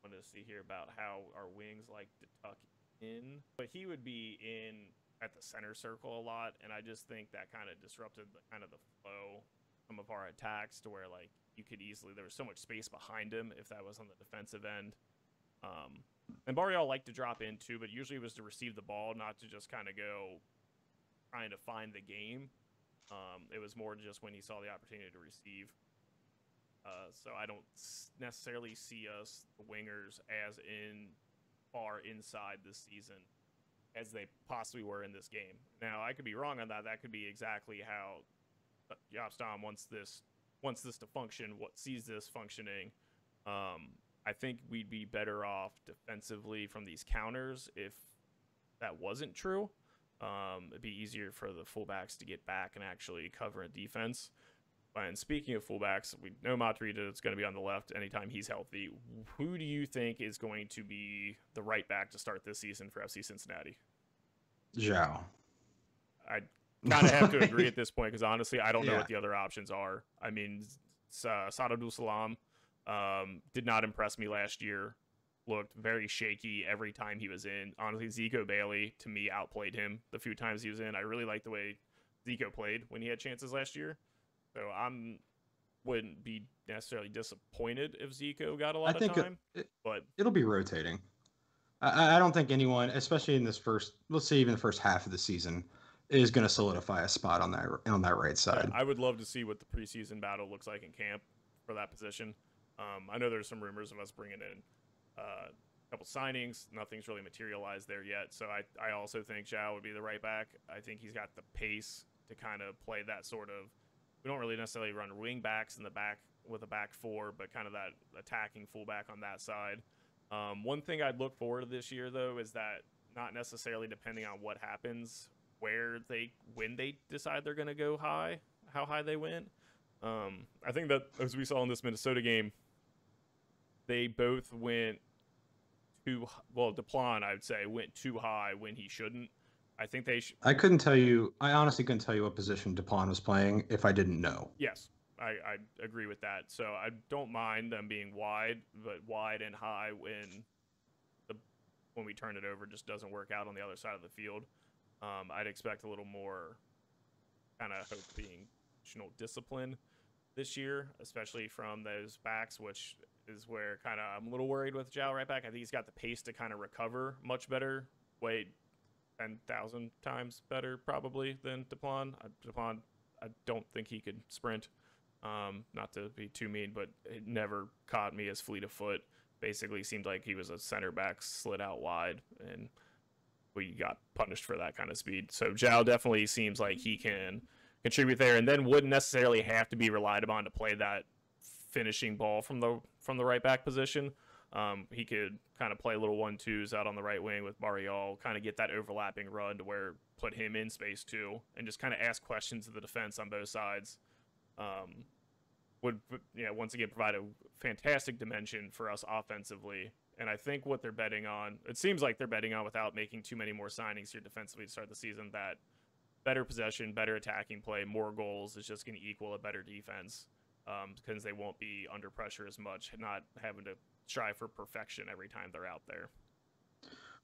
want to see here about how our wings like to tuck in, but he would be in at the center circle a lot, and I just think that kind of disrupted the flow some of our attacks to where like you could easily, there was so much space behind him if that was on the defensive end. And Barrial liked to drop in too, but usually it was to receive the ball, not to just kind of go trying to find the game. It was more just when he saw the opportunity to receive. So I don't necessarily see us, the wingers, as far inside this season as they possibly were in this game. Now, I could be wrong on that. That could be exactly how Jaap Stam wants this to function, sees this functioning. I think we'd be better off defensively from these counters if that wasn't true. It'd be easier for the fullbacks to get back and actually cover a defense. And speaking of fullbacks, we know Matrita is going to be on the left anytime he's healthy. Who do you think is going to be the right back to start this season for FC Cincinnati? Joao. I kind of have to agree at this point because honestly, I don't know Yeah. what the other options are. I mean, Sadadou Salam did not impress me last year. Looked very shaky every time he was in. Honestly, Zico Bailey, to me, outplayed him the few times he was in. I really liked the way Zico played when he had chances last year. So wouldn't be necessarily disappointed if Zico got a lot of time. But it'll be rotating. I don't think anyone, especially in this first, let's say even the first half of the season, is going to solidify a spot on that right side. I would love to see what the preseason battle looks like in camp for that position. I know there's some rumors of us bringing in a couple signings. Nothing's really materialized there yet. So I also think Joao would be the right back. I think he's got the pace to kind of play that sort of. We don't really necessarily run wing backs in the back with a back 4, but kind of that attacking fullback on that side. One thing I'd look forward to this year, though, is that not necessarily depending on what happens, when they decide they're going to go high, how high they went. I think that, as we saw in this Minnesota game, they both went Deplan, I would say, went too high when he shouldn't. I think they should. I honestly couldn't tell you what position Deplan was playing if I didn't know. Yes, I agree with that. So I don't mind them being wide, but wide and high when we turn it over just doesn't work out on the other side of the field. I'd expect a little more kind of being discipline this year, especially from those backs, which is where kind of I'm a little worried with Joao right back. I think he's got the pace to kind of recover much better. 10,000 times better probably than Deplan. Deplan, I don't think he could sprint. Not to be too mean, but it never caught me as fleet of foot. Basically seemed like he was a center back slid out wide, and we got punished for that kind of speed. So Joao definitely seems like he can contribute there, and then wouldn't necessarily have to be relied upon to play that finishing ball from the right back position. He could kind of play little 1-2s out on the right wing with Barrial, kind of get that overlapping run to where put him in space too, and just kind of ask questions of the defense on both sides. Would once again provide a fantastic dimension for us offensively. And I think what they're betting on, it seems like they're betting on, without making too many more signings here defensively to start the season, that better possession, better attacking play, more goals is just going to equal a better defense, because they won't be under pressure as much, not having to strive for perfection every time they're out there.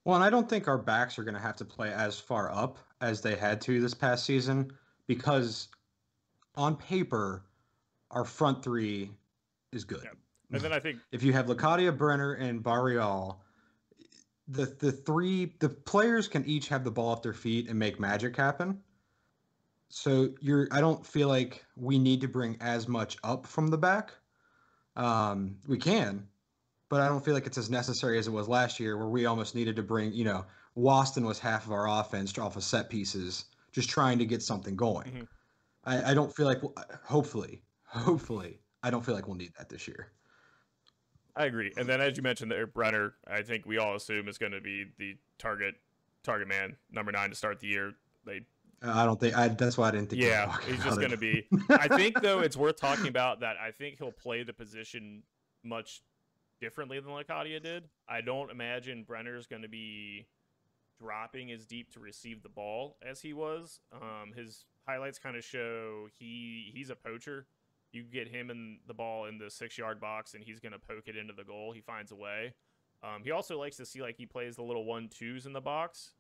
Well, and I don't think our backs are going to have to play as far up as they had to this past season, because on paper, our front three is good. Yep. And then I think if you have Locadia, Brenner, and Barrial, the players can each have the ball at their feet and make magic happen. So I don't feel like we need to bring as much up from the back. We can, but I don't feel like it's as necessary as it was last year, where we almost needed to bring, Waston was half of our offense off of set pieces, just trying to get something going. Mm-hmm. I don't feel like, hopefully, I don't feel like we'll need that this year. I agree. And then, as you mentioned there, Brenner, I think we all assume is going to be the target man, number 9 to start the year. I don't think that's why I didn't think. Yeah, he's just going to be. I think though it's worth talking about that. I think he'll play the position much differently than Locadia did. I don't imagine Brenner's going to be dropping as deep to receive the ball as he was. His highlights kind of show he's a poacher. You get him in the ball in the 6-yard box, and he's going to poke it into the goal. He finds a way. He also likes to see he plays the little 1-2s in the box.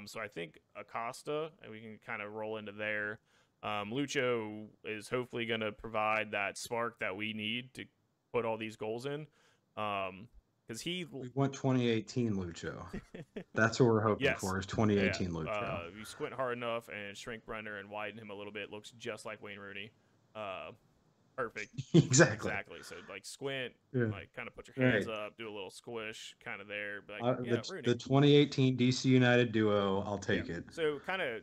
So I think Acosta, and we can kind of roll into there. Lucho is hopefully going to provide that spark that we need to put all these goals in. Because we want 2018 Lucho. That's what we're hoping for, is 2018 Lucho. You squint hard enough and shrink Brenner and widen him a little bit. Looks just like Wayne Rooney. Perfect. Exactly. So squint, kind of put your hands up, do a little squish, kind of there. But the 2018 DC United duo, I'll take it. So kind of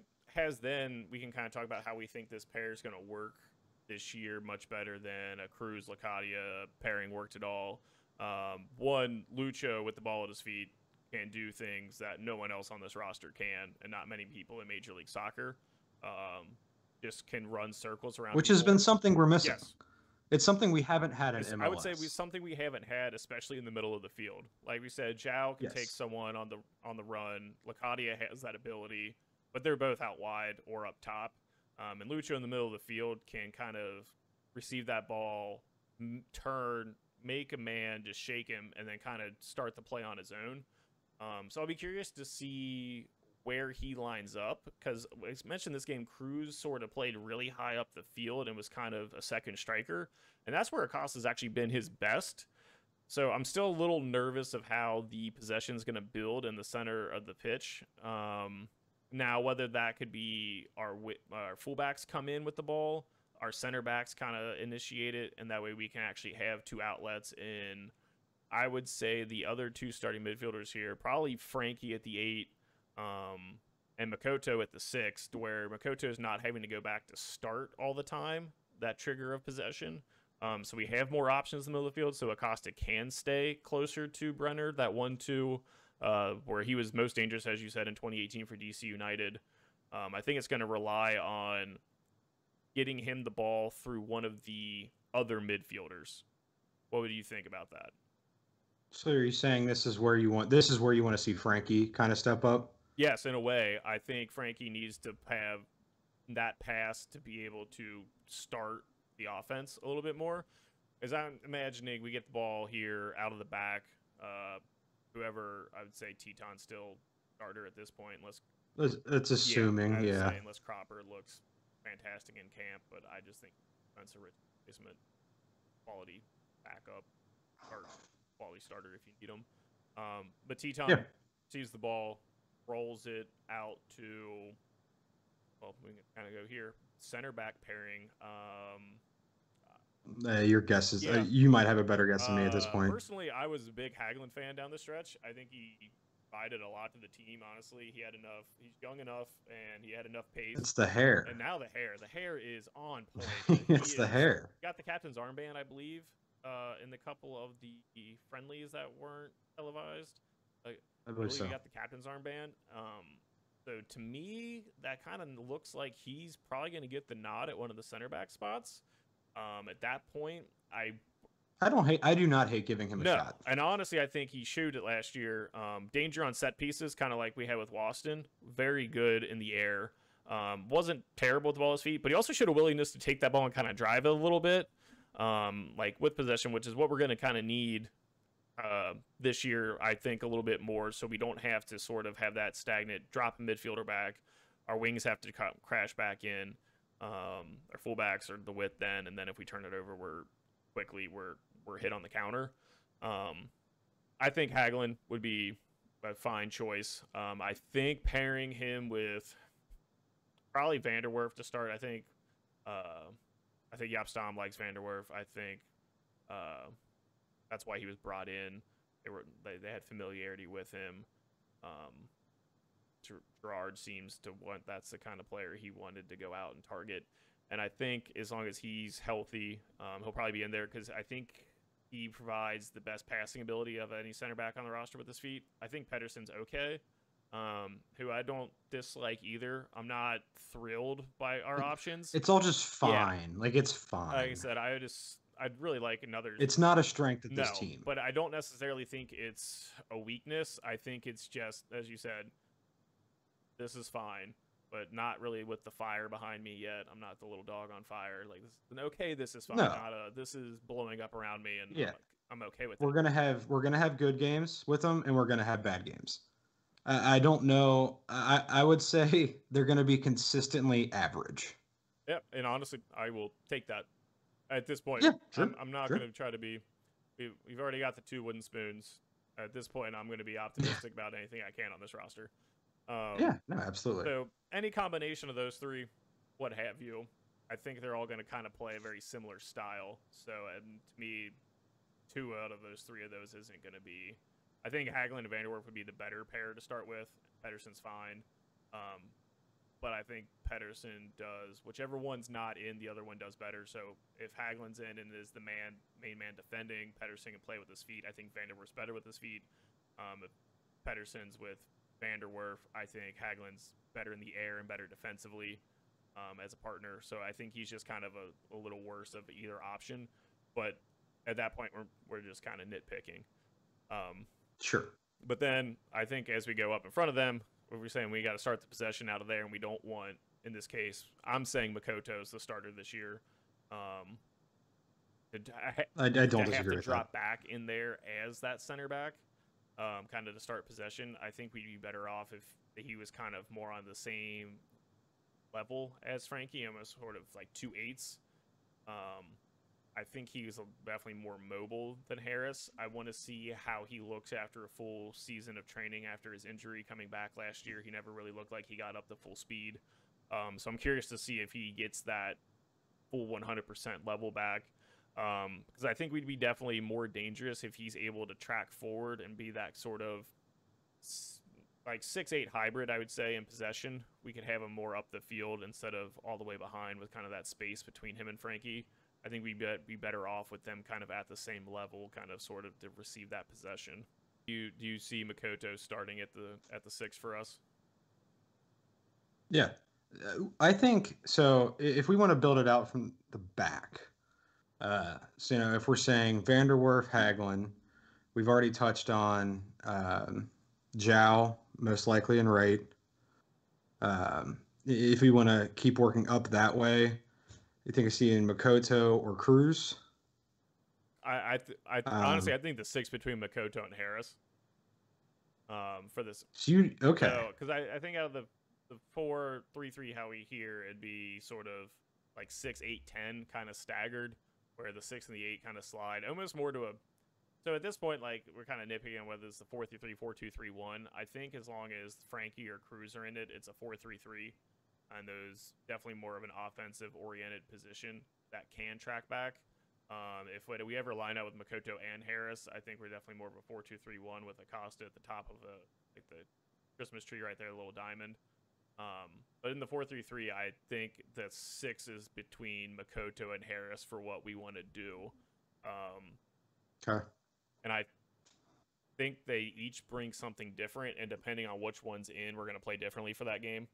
we can kind of talk about how we think this pair is going to work this year much better than a Cruz Locadia pairing worked at all. One, Lucho with the ball at his feet can do things that no one else on this roster can, and not many people in Major League Soccer. Just can run circles around, which has been something we're missing. Yes. It's something we haven't had in MLS. I would say something we haven't had, especially in the middle of the field. Like we said, Jaap can take someone on the run. Locadia has that ability, but they're both out wide or up top. And Lucho in the middle of the field can kind of receive that ball, turn, make a man, just shake him, and then kind of start the play on his own. So I'll be curious to see where he lines up, because I mentioned this game, Cruz sort of played really high up the field and was kind of a second striker, and that's where Acosta's actually been his best. So I'm still a little nervous of how the possession is going to build in the center of the pitch. Now, whether that could be our fullbacks come in with the ball, our center backs kind of initiate it, and that way we can actually have two outlets in, I would say, the other two starting midfielders here, probably Frankie at the 8, and Makoto at the 6, where Makoto is not having to go back to start all the time, that trigger of possession. So we have more options in the middle of the field, so Acosta can stay closer to Brenner, that 1-2, where he was most dangerous, as you said, in 2018 for DC United. I think it's going to rely on getting him the ball through one of the other midfielders. What would you think about that? So are you saying this is where you want to see Frankie kind of step up? Yes, in a way. I think Frankie needs to have that pass to be able to start the offense a little bit more. As I'm imagining, we get the ball here out of the back. Whoever, I would say Teton's still starter at this point. It's assuming, unless Cropper looks fantastic in camp, but I just think that's a replacement quality backup or quality starter if you need him. But Teton sees the ball, rolls it out to, well, we can kind of go here, center back pairing. Your guess is you might have a better guess than me at this point. Personally, I was a big Hagelin fan down the stretch. I think he provided a lot to the team. Honestly, he had enough. He's young enough, and he had enough pace. It's the hair. And now the hair is on point. He It's the is hair. got the captain's armband, I believe, in the couple of the friendlies that weren't televised. I I believe believe he so. got the captain's armband. So to me, that kind of looks like he's probably going to get the nod at one of the center back spots. At that point, I do not hate giving him a no, shot. and honestly, I think he showed it last year. Danger on set pieces, kind of like we had with Waston. Very good in the air. Wasn't terrible with the ball at his feet, but he also showed a willingness to take that ball and kind of drive it a little bit, like with possession, which is what we're going to kind of need this year, I think, a little bit more, so we don't have to sort of have that stagnant drop a midfielder back. Our wings have to crash back in. Our fullbacks are the width then, and then if we turn it over, we're hit on the counter. I think Hagelin would be a fine choice. I think pairing him with probably Vanderwerf to start. I think Jaap Stam likes Vanderwerf. I think that's why he was brought in. They had familiarity with him. Gerard seems to want that's the kind of player he wanted to go out and target. And I think as long as he's healthy, he'll probably be in there because I think he provides the best passing ability of any center back on the roster with his feet. I think Pedersen's okay, who I don't dislike either. I'm not thrilled by our options. It's all just fine. Yeah. Like, it's fine. Like I said, I'd really like another. It's not a strength of this team. But I don't necessarily think it's a weakness. I think it's just, as you said, this is fine, but not really with the fire behind me yet. I'm not the little dog on fire. Like, this is fine. No. Not this is blowing up around me, and yeah, I'm okay with it. We're gonna have good games with them, and we're gonna have bad games. I don't know. I would say they're gonna be consistently average. Yep, and honestly, I will take that. At this point, yeah, sure, I'm not going to try to be. We've already got the 2 wooden spoons. At this point, I'm going to be optimistic about anything I can on this roster. Yeah, no, absolutely. So any combination of those 3, what have you, I think they're all going to kind of play a very similar style. So, and to me, 2 out of those 3 of those isn't going to be. I think Hagelin and Vanderwerf would be the better pair to start with. Pedersen's fine. But I think Pedersen does, whichever one's not in, the other one does better. So if Hagelin's in and is the main man defending, Pedersen can play with his feet. I think Vanderwerf's better with his feet. If Pedersen's with Vanderwerf, I think Hagelin's better in the air and better defensively as a partner. So I think he's just kind of a little worse of either option. But at that point, we're just kind of nitpicking. Sure. But then I think as we go up in front of them, we're saying we got to start the possession out of there, and we don't want, in this case, I'm saying Makoto's the starter this year. I don't disagree have to with drop that. back in there as that center back, kind of to start possession. I think we'd be better off if he was kind of more on the same level as Frankie, almost sort of like 2/8. I think he's definitely more mobile than Harris. I want to see how he looks after a full season of training after his injury coming back last year. He never really looked like he got up to full speed. So I'm curious to see if he gets that full 100% level back. Because I think we'd be definitely more dangerous if he's able to track forward and be that sort of like 6-8 hybrid, I would say, in possession. We could have him more up the field instead of all the way behind with kind of that space between him and Frankie. I think we'd be better off with them kind of at the same level, kind of sort of to receive that possession. Do you see Makoto starting at the 6 for us? Yeah, I think so. If we want to build it out from the back, so if we're saying Vanderwerf, Hagelin, we've already touched on Zhao, most likely in right. If we want to keep working up that way, you think of seeing Makoto or Cruz? Honestly, I think the 6 between Makoto and Harris. For this. So you okay? So, because I think out of the 4-3-3 how we hear, it'd be sort of like 6, 8, 10 kind of staggered, where the 6 and the 8 kind of slide almost more to a. So at this point, like, we're kind of nitpicking on whether it's the 4-3-3, 4-2-3-1. I think as long as Frankie or Cruz are in it, it's a 4-3-3. And those definitely more of an offensive-oriented position that can track back. If we ever line up with Makoto and Harris, I think we're definitely more of a 4-2-3-1 with Acosta at the top of like the Christmas tree right there, the little diamond. But in the 4-3-3, I think the 6 is between Makoto and Harris for what we want to do. Okay. And I think they each bring something different, and depending on which one's in, we're going to play differently for that game,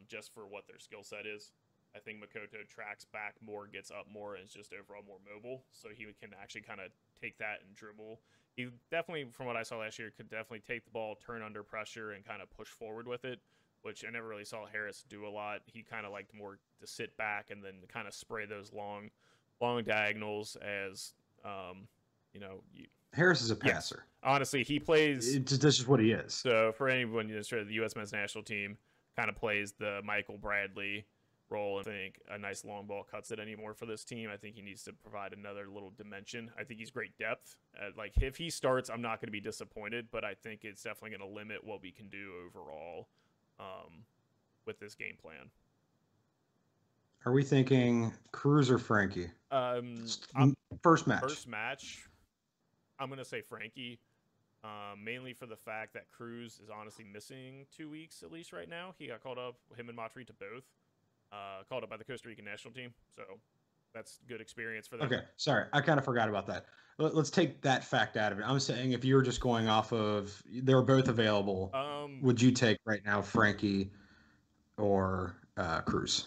just for what their skill set is. I think Makoto tracks back more, gets up more, and is just overall more mobile, so he can actually kind of take that and dribble. He definitely, from what I saw last year, could definitely take the ball, turn under pressure, and kind of push forward with it, which I never really saw Harris do a lot. He kind of liked more to sit back and then kind of spray those long diagonals as, Harris is a passer. Yes. Honestly, he plays. That's just what he is. So for anyone, the U.S. men's national team kind of plays the Michael Bradley role. And I think a nice long ball cuts it anymore for this team. I think he needs to provide another little dimension. I think he's great depth. Like if he starts, I'm not going to be disappointed, but I think it's definitely going to limit what we can do overall with this game plan. Are we thinking Cruz or Frankie? First match. First match. I'm going to say Frankie, mainly for the fact that Cruz is honestly missing 2 weeks at least right now. He got called up, him and Matarrita both, called up by the Costa Rican national team. So that's good experience for them. Okay, sorry. I kind of forgot about that. Let's take that fact out of it. I'm saying if you were just going off of they're both available, would you take right now Frankie or Cruz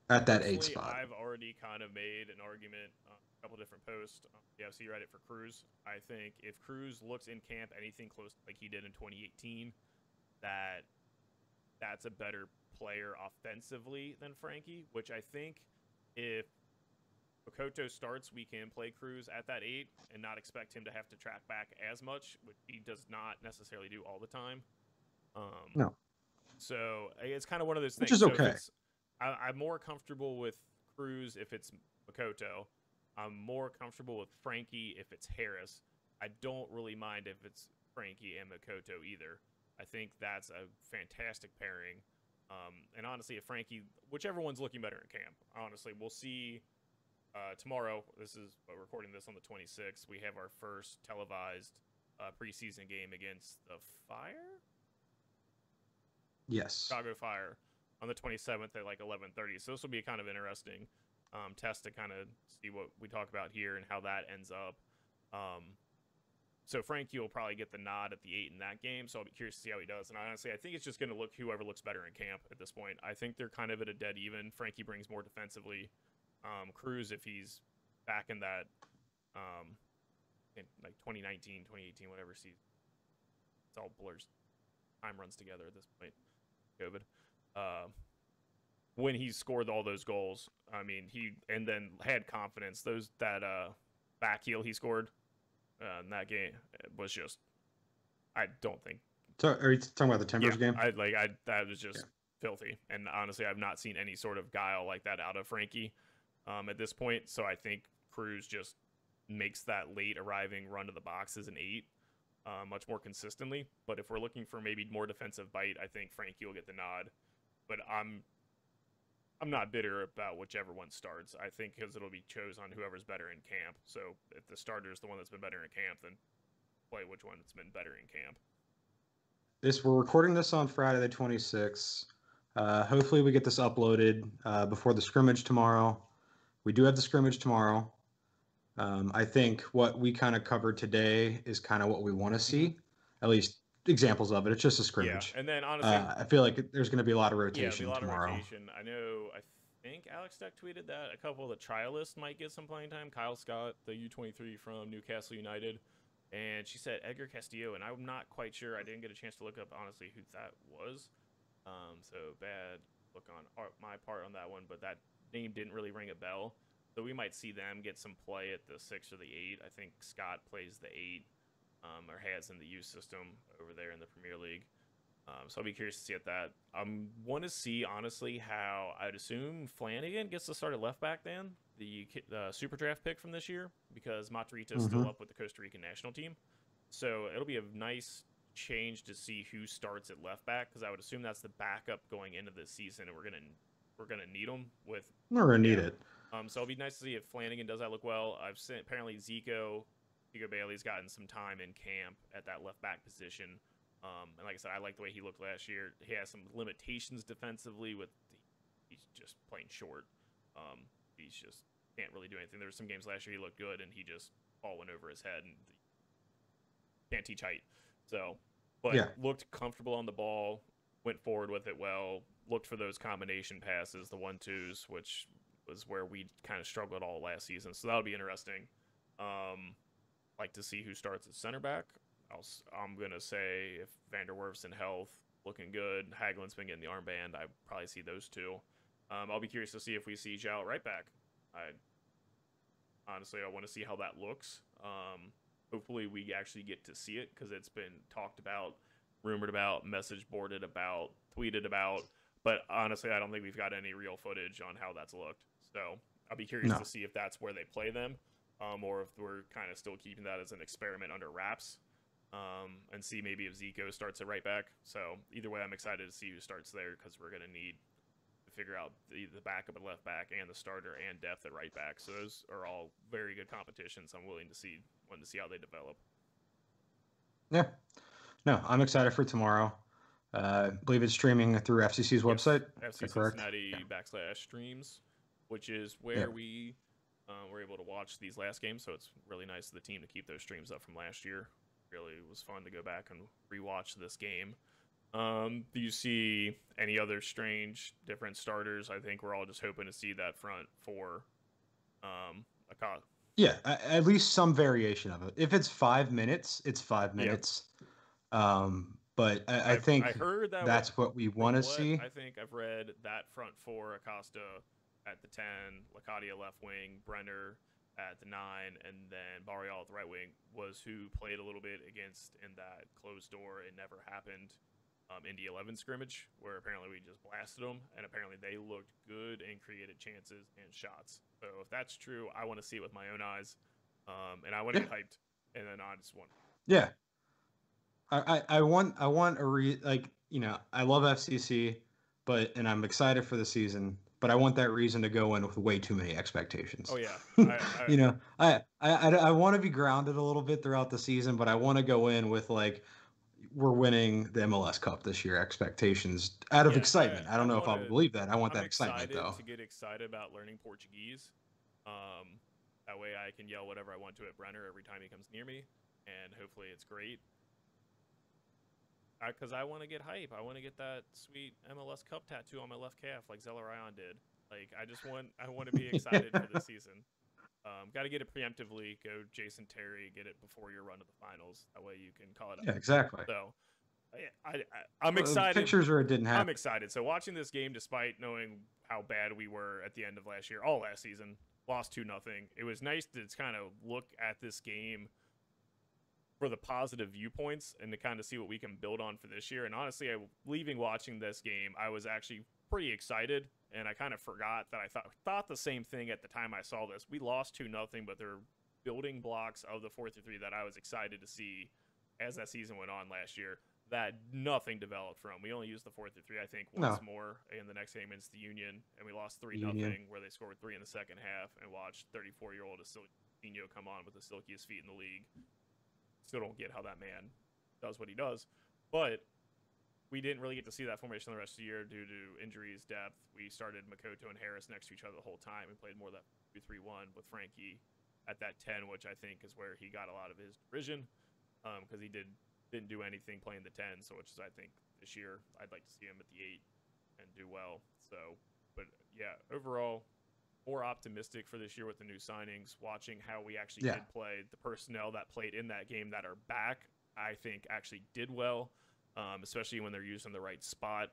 at that 8 spot? I've already kind of made an argument on a couple different posts on the FC Reddit for Cruz. I think if Cruz looks in camp anything close like he did in 2018, that's a better player offensively than Frankie, which I think if Makoto starts, we can play Cruz at that 8 and not expect him to have to track back as much, which he does not necessarily do all the time. No. So it's kind of one of those things. Which is okay. So I'm more comfortable with Cruz if it's Makoto. I'm more comfortable with Frankie if it's Harris. I don't really mind if it's Frankie and Makoto either. I think that's a fantastic pairing. And honestly, if Frankie, whichever one's looking better in camp, honestly, we'll see tomorrow. We're recording this on the 26th. We have our first televised preseason game against the Fire? Yes. Chicago Fire on the 27th at like 11:30. So this will be a kind of interesting test to kind of see what we talk about here and how that ends up. So Frankie will probably get the nod at the 8 in that game, so I'll be curious to see how he does. And honestly, I think it's just going to look whoever looks better in camp at this point. I think they're kind of at a dead even. Frankie brings more defensively. Cruz, if he's back in that in like 2019, 2018, whatever season, it's all blurs. Time runs together at this point. COVID. When he scored all those goals, I mean, he and then had confidence. That back heel he scored in that game was just, I don't think. So are you talking about the Timbers game? That was just filthy. And honestly, I've not seen any sort of guile like that out of Frankie at this point. So I think Cruz just makes that late arriving run to the box as an 8 much more consistently. But if we're looking for maybe more defensive bite, I think Frankie will get the nod. But I'm not bitter about whichever one starts. I think because it'll be chosen on whoever's better in camp. So if the starter is the one that's been better in camp, then play which one that's been better in camp. We're recording this on Friday the 26th. Hopefully we get this uploaded before the scrimmage tomorrow. We do have the scrimmage tomorrow. I think what we kind of covered today is kind of what we want to see, at least examples of it. It's just a scrimmage. Yeah, and then honestly, I feel like there's going to be a lot of rotation tomorrow. I know. I think Alex Deck tweeted that a couple of the trialists might get some playing time. Kyle Scott, the U23 from Newcastle United, and she said Edgar Castillo, and I'm not quite sure. I didn't get a chance to look up honestly who that was. So bad look on my part on that one, but that name didn't really ring a bell. So we might see them get some play at the 6 or the 8. I think Scott plays the 8, or has in the youth system over there in the Premier League. So I'll be curious to see at that. I want to see, honestly, how I'd assume Flanagan gets to start at left back then, the super draft pick from this year, because Matarrita is still up with the Costa Rican national team. So it'll be a nice change to see who starts at left back, because I would assume that's the backup going into the season, and we're gonna need them with. We're gonna need it. So it'll be nice to see if Flanagan does that look well. I've seen apparently Zico Bailey's gotten some time in camp at that left back position. And like I said, I like the way he looked last year. He has some limitations defensively with he's just playing short. He's just can't really do anything. There were some games last year he looked good and he just all went over his head and can't teach height. So, but Yeah. looked comfortable on the ball, went forward with it well, looked for those combination passes, the 1-2s, which was where we kind of struggled all last season. So that'll be interesting. Like to see who starts at center back. I'm going to say if Vanderwerf's in health, looking good. Hagelin's been getting the armband. I probably see those two. I'll be curious to see if we see Jaap right back. I want to see how that looks. Hopefully we actually get to see it because it's been talked about, rumored about, message boarded about, tweeted about. But honestly, I don't think we've got any real footage on how that's looked. So I'll be curious to see if that's where they play them, or if we're kind of still keeping that as an experiment under wraps, and see maybe if Zico starts at right back. So either way, I'm excited to see who starts there because we're going to need to figure out the backup at left back and the starter and depth at right back. So those are all very good competitions. I'm willing to see how they develop. Yeah. No, I'm excited for tomorrow. I believe it's streaming through FCC's website. FC Cincinnati / streams, which is where we were able to watch these last games. So it's really nice of the team to keep those streams up from last year. Really was fun to go back and rewatch this game. Do you see any other strange, different starters? I think we're all just hoping to see that front four. Yeah, at least some variation of it. If it's 5 minutes, it's 5 minutes. But I think I heard that's what we want to see. I think I've read that front four: Acosta at the 10, Lacadia left wing, Brenner at the 9, and then Barrial at the right wing was who played a little bit against in that closed door. It never happened. In the 11 scrimmage, where apparently we just blasted them, and apparently they looked good and created chances and shots. So if that's true, I want to see it with my own eyes, and I want to get hyped. And then I just want. Yeah, I want I love FCC, and I'm excited for the season, but I want that reason to go in with way too many expectations. Oh yeah, I want to be grounded a little bit throughout the season, but I want to go in with like, we're winning the MLS Cup this year expectations out of excitement. I don't know if I'll believe that. I want that excitement though. To get excited about learning Portuguese. That way I can yell whatever I want to at Brenner every time he comes near me, and hopefully it's great. Because I want to get hype. I want to get that sweet MLS Cup tattoo on my left calf like Zelarayan did. Like I want to be excited for the season. Got to get it preemptively. Go Jason Terry, get it before your run to the finals. That way you can call it up. Yeah, exactly. So I'm excited. Pictures where it didn't happen. I'm excited. So watching this game, despite knowing how bad we were at the end of last year, all last season, lost 2-0. It was nice to kind of look at this game for the positive viewpoints and to kind of see what we can build on for this year. And honestly, leaving watching this game, I was actually pretty excited, and I kind of forgot that I thought the same thing at the time I saw this. We lost 2-0, but they're building blocks of the 4-3 that I was excited to see as that season went on last year that nothing developed from. We only used the 4-3, I think, once more in the next game against the Union, and we lost 3-0, where they scored 3 in the second half, and watched 34-year-old Silvino come on with the silkiest feet in the league. Still don't get how that man does what he does, but we didn't really get to see that formation the rest of the year due to injuries, depth. We started Makoto and Harris next to each other the whole time. We played more of that 2-3-1 with Frankie at that 10, which I think is where he got a lot of his derision, because he didn't do anything playing the 10. So, which is, I think, this year I'd like to see him at the 8 and do well. So, but yeah, overall, more optimistic for this year with the new signings. Watching how we actually did play, the personnel that played in that game that are back, I think actually did well, especially when they're used in the right spot.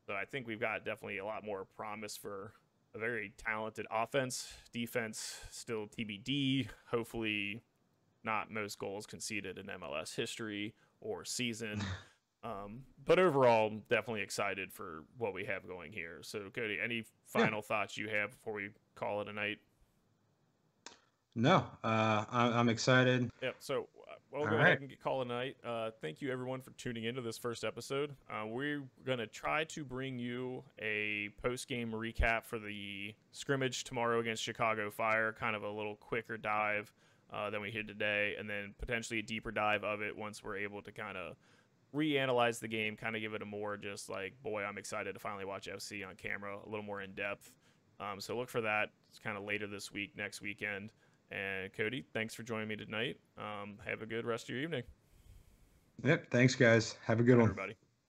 So I think we've got definitely a lot more promise for a very talented offense. Defense still TBD. Hopefully not most goals conceded in MLS history or season. But overall, definitely excited for what we have going here. So, Cody, any final thoughts you have before we call it a night? No, I'm excited. Yep. So we'll go ahead and call it a night. Thank you, everyone, for tuning into this first episode. We're going to try to bring you a post-game recap for the scrimmage tomorrow against Chicago Fire, kind of a little quicker dive than we did today, and then potentially a deeper dive of it once we're able to kind of reanalyze the game, kind of give it a more just like, boy, I'm excited to finally watch FC on camera, a little more in depth. So look for that. It's kind of later this week, next weekend. And Cody, thanks for joining me tonight. Have a good rest of your evening. Yep. Thanks, guys. Have a good Bye, one. everybody.